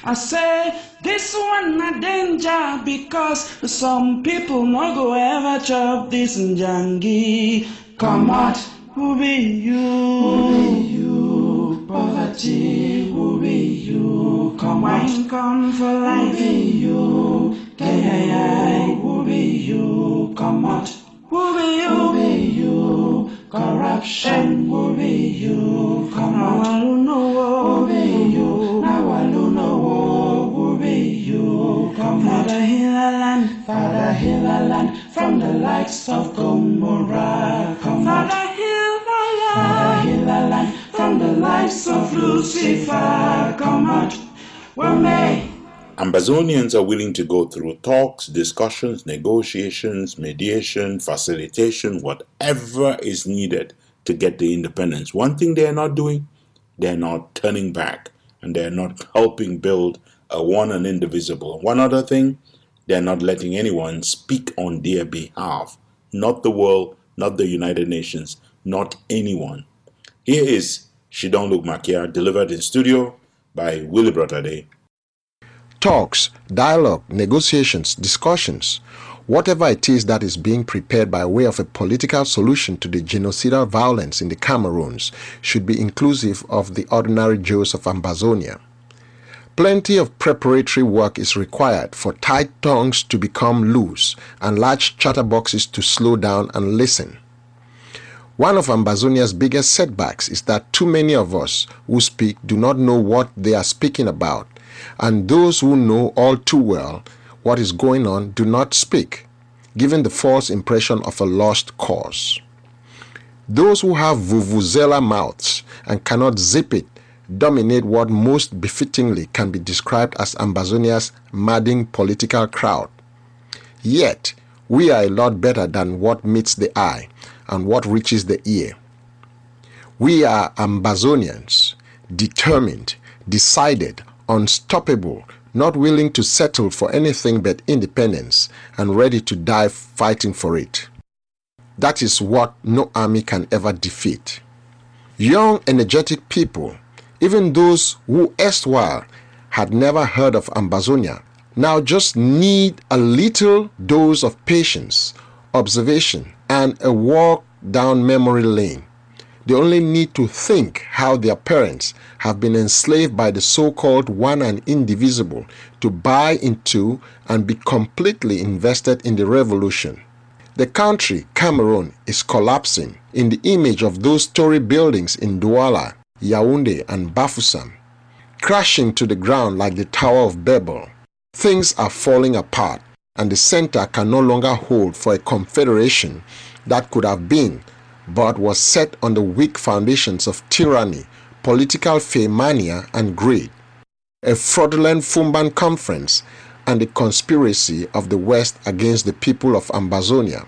I say this one a danger because some people no go ever chop this njangi. Come out. Who be you? Who be you? Poverty. Who be you? Come on, come for life. Who be you? KAI. Who be you? Come out. Who be you? Who be you? Corruption. Who be you? Come out. Who be you? Now I don't know. Who be you? Come out. Father heal our land from the likes of Gomorrah. Come out. Father heal our land from the likes of Lucifer. Come out. Ambazonians are willing to go through talks, discussions, negotiations, mediation, facilitation, whatever is needed to get the independence. One thing they are not doing, they're not turning back, and they're not helping build a one and indivisible. One other thing, they're not letting anyone speak on their behalf. Not the world, not the United Nations, not anyone. Here is Shidon Luke Makia, delivered in studio by Willie Brotade. Talks, dialogue, negotiations, discussions, whatever it is that is being prepared by way of a political solution to the genocidal violence in the Cameroons should be inclusive of the ordinary Joes of Ambazonia. Plenty of preparatory work is required for tight tongues to become loose and large chatterboxes to slow down and listen. One of Ambazonia's biggest setbacks is that too many of us who speak do not know what they are speaking about, and those who know all too well what is going on do not speak, giving the false impression of a lost cause. Those who have vuvuzela mouths and cannot zip it dominate what most befittingly can be described as Ambazonia's madding political crowd. Yet, we are a lot better than what meets the eye and what reaches the ear. We are Ambazonians, determined, decided, unstoppable, not willing to settle for anything but independence, and ready to die fighting for it. That is what no army can ever defeat. Young, energetic people, even those who erstwhile had never heard of Ambazonia, now just need a little dose of patience, observation, and a walk down memory lane. They only need to think how their parents have been enslaved by the so-called one and indivisible to buy into and be completely invested in the revolution. The country, Cameroon, is collapsing in the image of those story buildings in Douala, Yaoundé, and Bafoussam, crashing to the ground like the Tower of Babel. Things are falling apart, and the center can no longer hold for a confederation that could have been, but was set on the weak foundations of tyranny, political fear-mania, and greed. A fraudulent Fumban conference and the conspiracy of the West against the people of Ambazonia.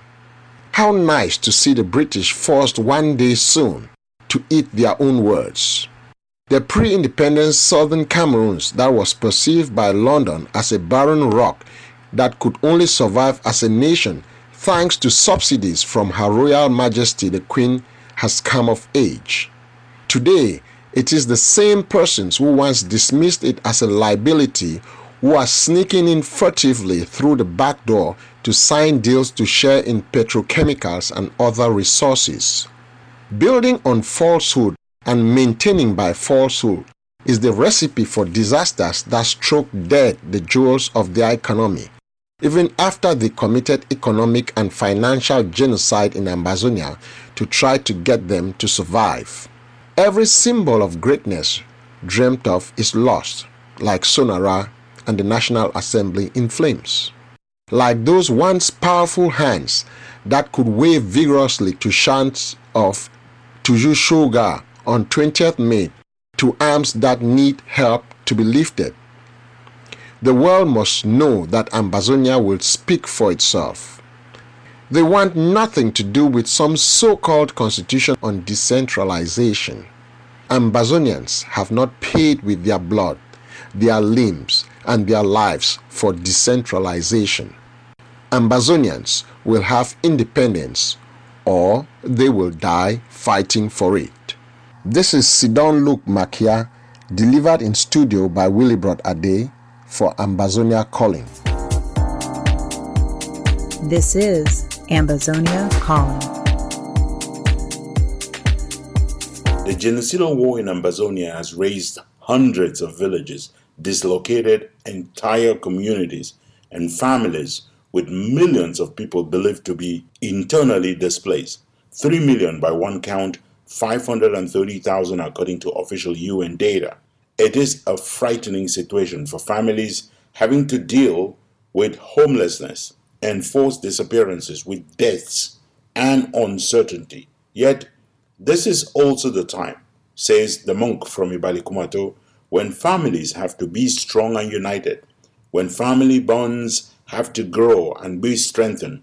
How nice to see the British forced one day soon to eat their own words. The pre-independence southern Cameroons that was perceived by London as a barren rock that could only survive as a nation thanks to subsidies from Her Royal Majesty the Queen has come of age. Today, it is the same persons who once dismissed it as a liability who are sneaking in furtively through the back door to sign deals to share in petrochemicals and other resources. Building on falsehood and maintaining by falsehood is the recipe for disasters that struck dead the jewels of their economy, even after they committed economic and financial genocide in Ambazonia to try to get them to survive. Every symbol of greatness dreamt of is lost, like Sonara and the National Assembly in flames. Like those once powerful hands that could wave vigorously to chants of Toujours Shoga on 20th May to arms that need help to be lifted. The world must know that Ambazonia will speak for itself. They want nothing to do with some so-called constitution on decentralization. Ambazonians have not paid with their blood, their limbs, and their lives for decentralization. Ambazonians will have independence, or they will die fighting for it. This is Sidon Luke Makia, delivered in studio by Willie Brotade for Ambazonia Calling. This is Ambazonia Calling. The genocidal war in Ambazonia has razed hundreds of villages, dislocated entire communities and families, with millions of people believed to be internally displaced. 3 million by one count, 530,000 according to official UN data. It is a frightening situation for families having to deal with homelessness and forced disappearances, with deaths and uncertainty. Yet, this is also the time, says the monk from Ibalikumato, when families have to be strong and united, when family bonds have to grow and be strengthened,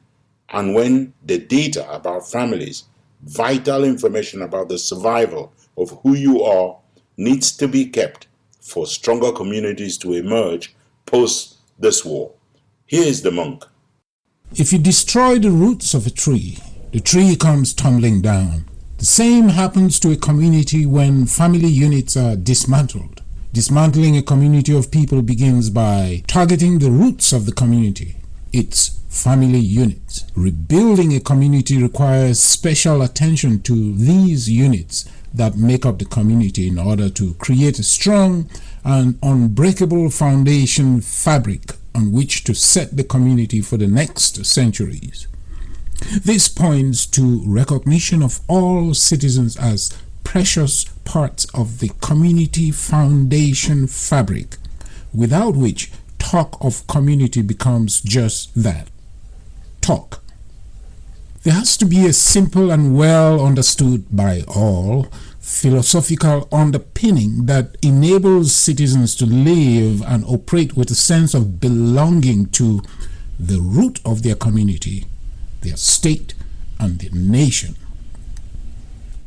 and when the data about families, vital information about the survival of who you are, needs to be kept for stronger communities to emerge post this war. Here is the monk. If you destroy the roots of a tree, the tree comes tumbling down. The same happens to a community when family units are dismantled. Dismantling a community of people begins by targeting the roots of the community, its family units. Rebuilding a community requires special attention to these units that make up the community in order to create a strong and unbreakable foundation fabric on which to set the community for the next centuries. This points to recognition of all citizens as precious parts of the community foundation fabric, without which talk of community becomes just that, talk. There has to be a simple and well understood by all philosophical underpinning that enables citizens to live and operate with a sense of belonging to the root of their community, their state, and their nation.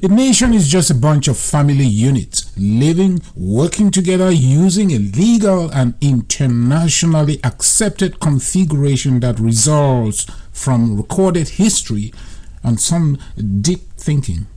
A nation is just a bunch of family units living, working together using a legal and internationally accepted configuration that results from recorded history and some deep thinking.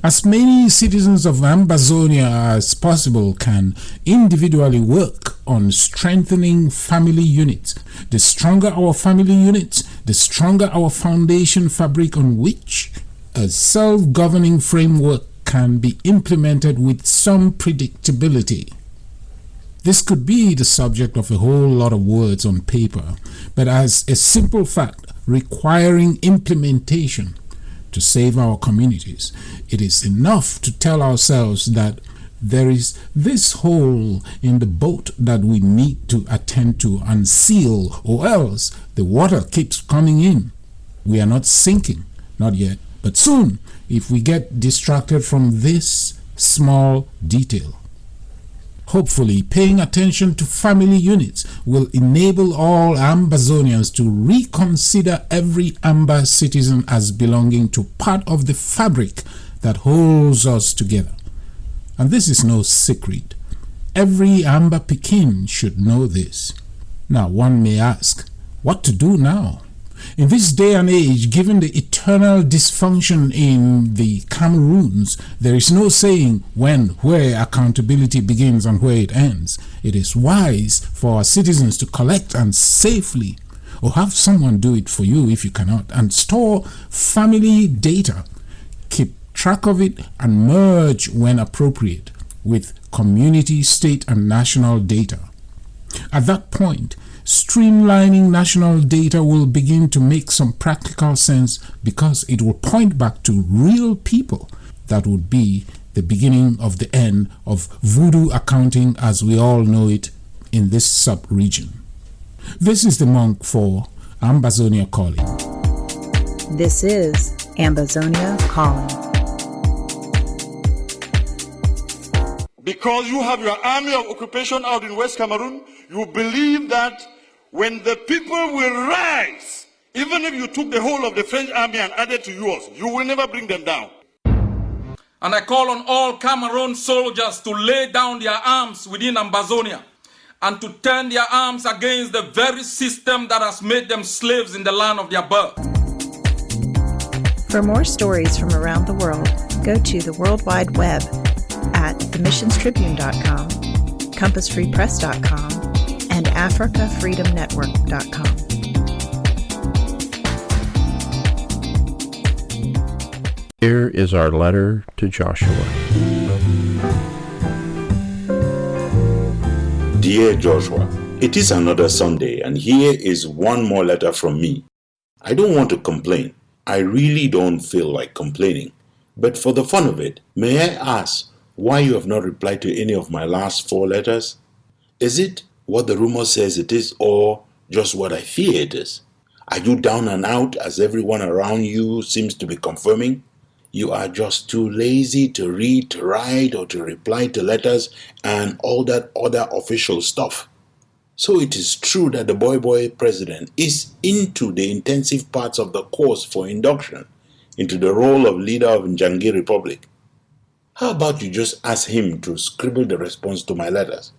As many citizens of Ambazonia as possible can individually work on strengthening family units. The stronger our family units, the stronger our foundation fabric on which a self-governing framework can be implemented with some predictability. This could be the subject of a whole lot of words on paper, but as a simple fact requiring implementation to save our communities, it is enough to tell ourselves that there is this hole in the boat that we need to attend to and seal, or else the water keeps coming in. We are not sinking, not yet, but soon, if we get distracted from this small detail. Hopefully, paying attention to family units will enable all Ambazonians to reconsider every Amba citizen as belonging to part of the fabric that holds us together. And this is no secret. Every Amba Pekin should know this. Now, one may ask, what to do now? In this day and age, given the eternal dysfunction in the Cameroons, there is no saying when, where accountability begins and where it ends. It is wise for our citizens to collect and safely, or have someone do it for you if you cannot, and store family data. Keep track of it and merge when appropriate with community, state, and national data. At that point, streamlining national data will begin to make some practical sense because it will point back to real people. That would be the beginning of the end of voodoo accounting as we all know it in this sub-region. This is the monk for Ambazonia Calling. This is Ambazonia Calling. Because you have your army of occupation out in West Cameroon, you believe that when the people will rise, even if you took the whole of the French army and added to yours, you will never bring them down. And I call on all Cameroon soldiers to lay down their arms within Ambazonia and to turn their arms against the very system that has made them slaves in the land of their birth. For more stories from around the world, go to the World Wide Web at themissionstribune.com, compassfreepress.com, and africafreedomnetwork.com. Here is our letter to Joshua. Dear Joshua, it is another Sunday, and here is one more letter from me. I don't want to complain. I really don't feel like complaining. But for the fun of it, may I ask why you have not replied to any of my last 4 letters? Is it what the rumor says it is, or just what I fear it is? Are you down and out as everyone around you seems to be confirming? You are just too lazy to read, to write, or to reply to letters and all that other official stuff. So it is true that the boy president is into the intensive parts of the course for induction into the role of leader of Njangir Republic. How about you just ask him to scribble the response to my letters?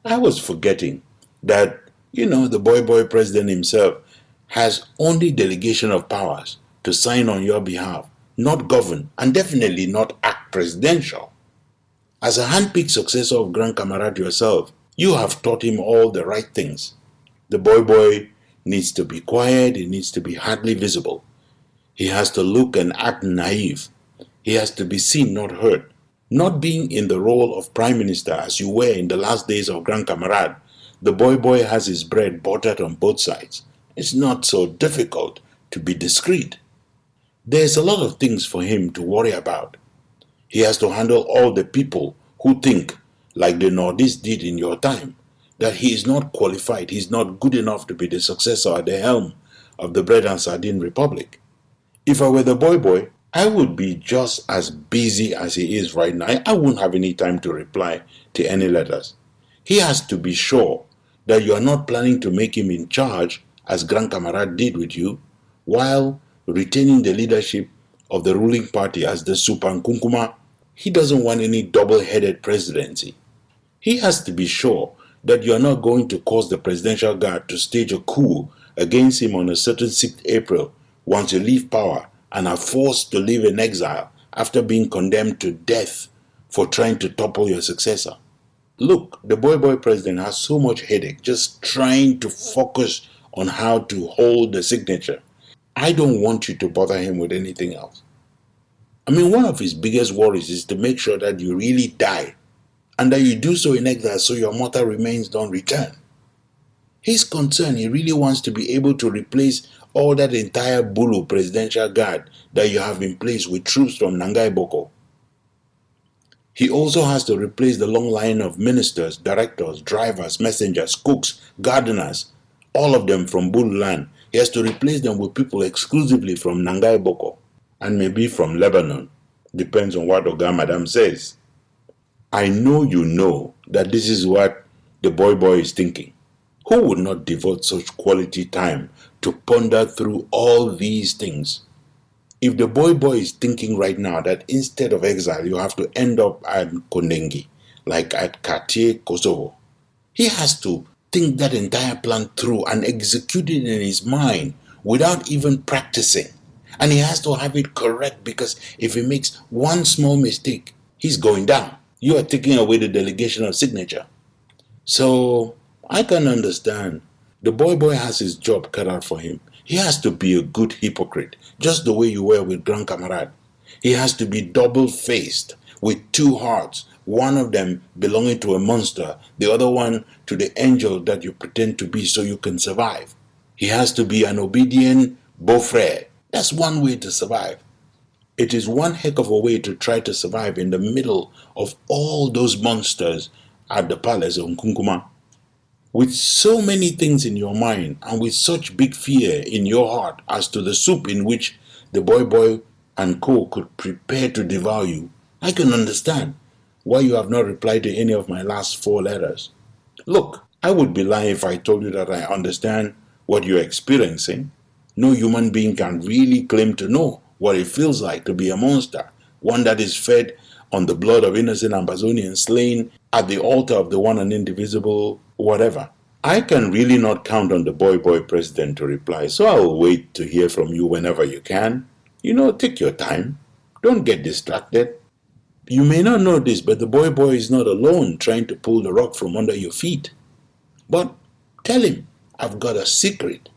I was forgetting that, the boy president himself has only delegation of powers to sign on your behalf, not govern, and definitely not act presidential. As a handpicked successor of Grand Camarade yourself, you have taught him all the right things. The boy needs to be quiet, he needs to be hardly visible. He has to look and act naive. He has to be seen, not heard. Not being in the role of Prime Minister as you were in the last days of Grand Camarade, the boy has his bread buttered on both sides. It's not so difficult to be discreet. There's a lot of things for him to worry about. He has to handle all the people who think, like the Nordists did in your time, that he is not qualified, he's not good enough to be the successor at the helm of the Bread and Sardine Republic. If I were the boy, I would be just as busy as he is right now. I wouldn't have any time to reply to any letters. He has to be sure that you are not planning to make him in charge, as Grand Camarade did with you, while retaining the leadership of the ruling party as the Super Nkunkuma. He doesn't want any double-headed presidency. He has to be sure that you are not going to cause the Presidential Guard to stage a coup against him on a certain 6th April once you leave power and are forced to live in exile after being condemned to death for trying to topple your successor. Look, the boy president has so much headache just trying to focus on how to hold the signature. I don't want you to bother him with anything else. One of his biggest worries is to make sure that you really die and that you do so in exile so your mortal remains don't return. His concern, he really wants to be able to replace all that entire Bulu presidential guard that you have in place with troops from Nangai Boko. He also has to replace the long line of ministers, directors, drivers, messengers, cooks, gardeners, all of them from Bulu land. He has to replace them with people exclusively from Nangai Boko and maybe from Lebanon. Depends on what Oga Madam says. I know you know that this is what the boy is thinking. Who would not devote such quality time to ponder through all these things? If the boy is thinking right now that instead of exile, you have to end up at Kondengi, like at Cartier, Kosovo, he has to think that entire plan through and execute it in his mind without even practicing. And he has to have it correct, because if he makes one small mistake, he's going down. You are taking away the delegation of signature. So I can understand. The boy has his job cut out for him. He has to be a good hypocrite, just the way you were with Grand Camarade. He has to be double-faced with 2 hearts, one of them belonging to a monster, the other one to the angel that you pretend to be so you can survive. He has to be an obedient beau-frère. That's one way to survive. It is one heck of a way to try to survive in the middle of all those monsters at the palace of Nkunkuma. With so many things in your mind and with such big fear in your heart as to the soup in which the boy and co could prepare to devour you, I can understand why you have not replied to any of my last 4 letters. Look, I would be lying if I told you that I understand what you're experiencing. No human being can really claim to know what it feels like to be a monster, one that is fed on the blood of innocent Ambazonians slain at the altar of the one and indivisible whatever. I can really not count on the boy president to reply, so I'll wait to hear from you whenever you can. Take your time. Don't get distracted. You may not know this, but the boy is not alone trying to pull the rug from under your feet. But tell him, I've got a secret.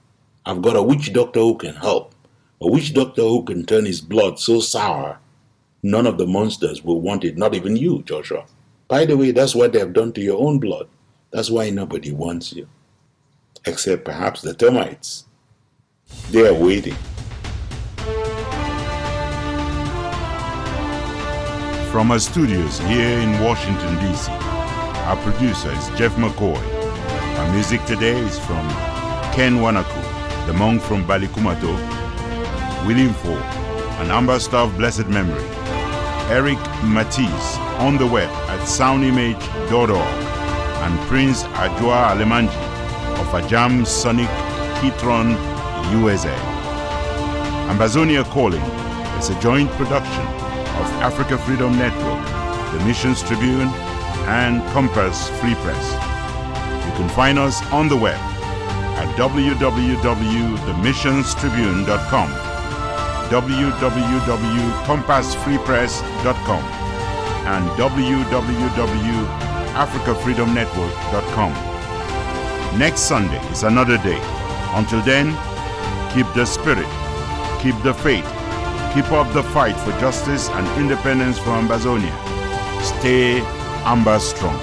I've got a witch doctor who can help. A witch doctor who can turn his blood so sour, none of the monsters will want it, not even you, Joshua. By the way, that's what they have done to your own blood. That's why nobody wants you. Except perhaps the termites. They are waiting. From our studios here in Washington, D.C., our producer is Jeff McCoy. Our music today is from Ken Wanaku, the monk from Balikumato, William Ford, an ambassador of blessed memory, Eric Matisse on the web at soundimage.org, and Prince Ajwa Alemanji of Ajam Sonic Kitron, USA. Ambazonia Calling is a joint production of Africa Freedom Network, the Missions Tribune, and Compass Free Press. You can find us on the web at www.themissionstribune.com, www.compassfreepress.com, and www.africafreedomnetwork.com. Next Sunday is another day. Until then, keep the spirit, keep the faith, keep up the fight for justice and independence for Ambazonia. Stay Amba strong.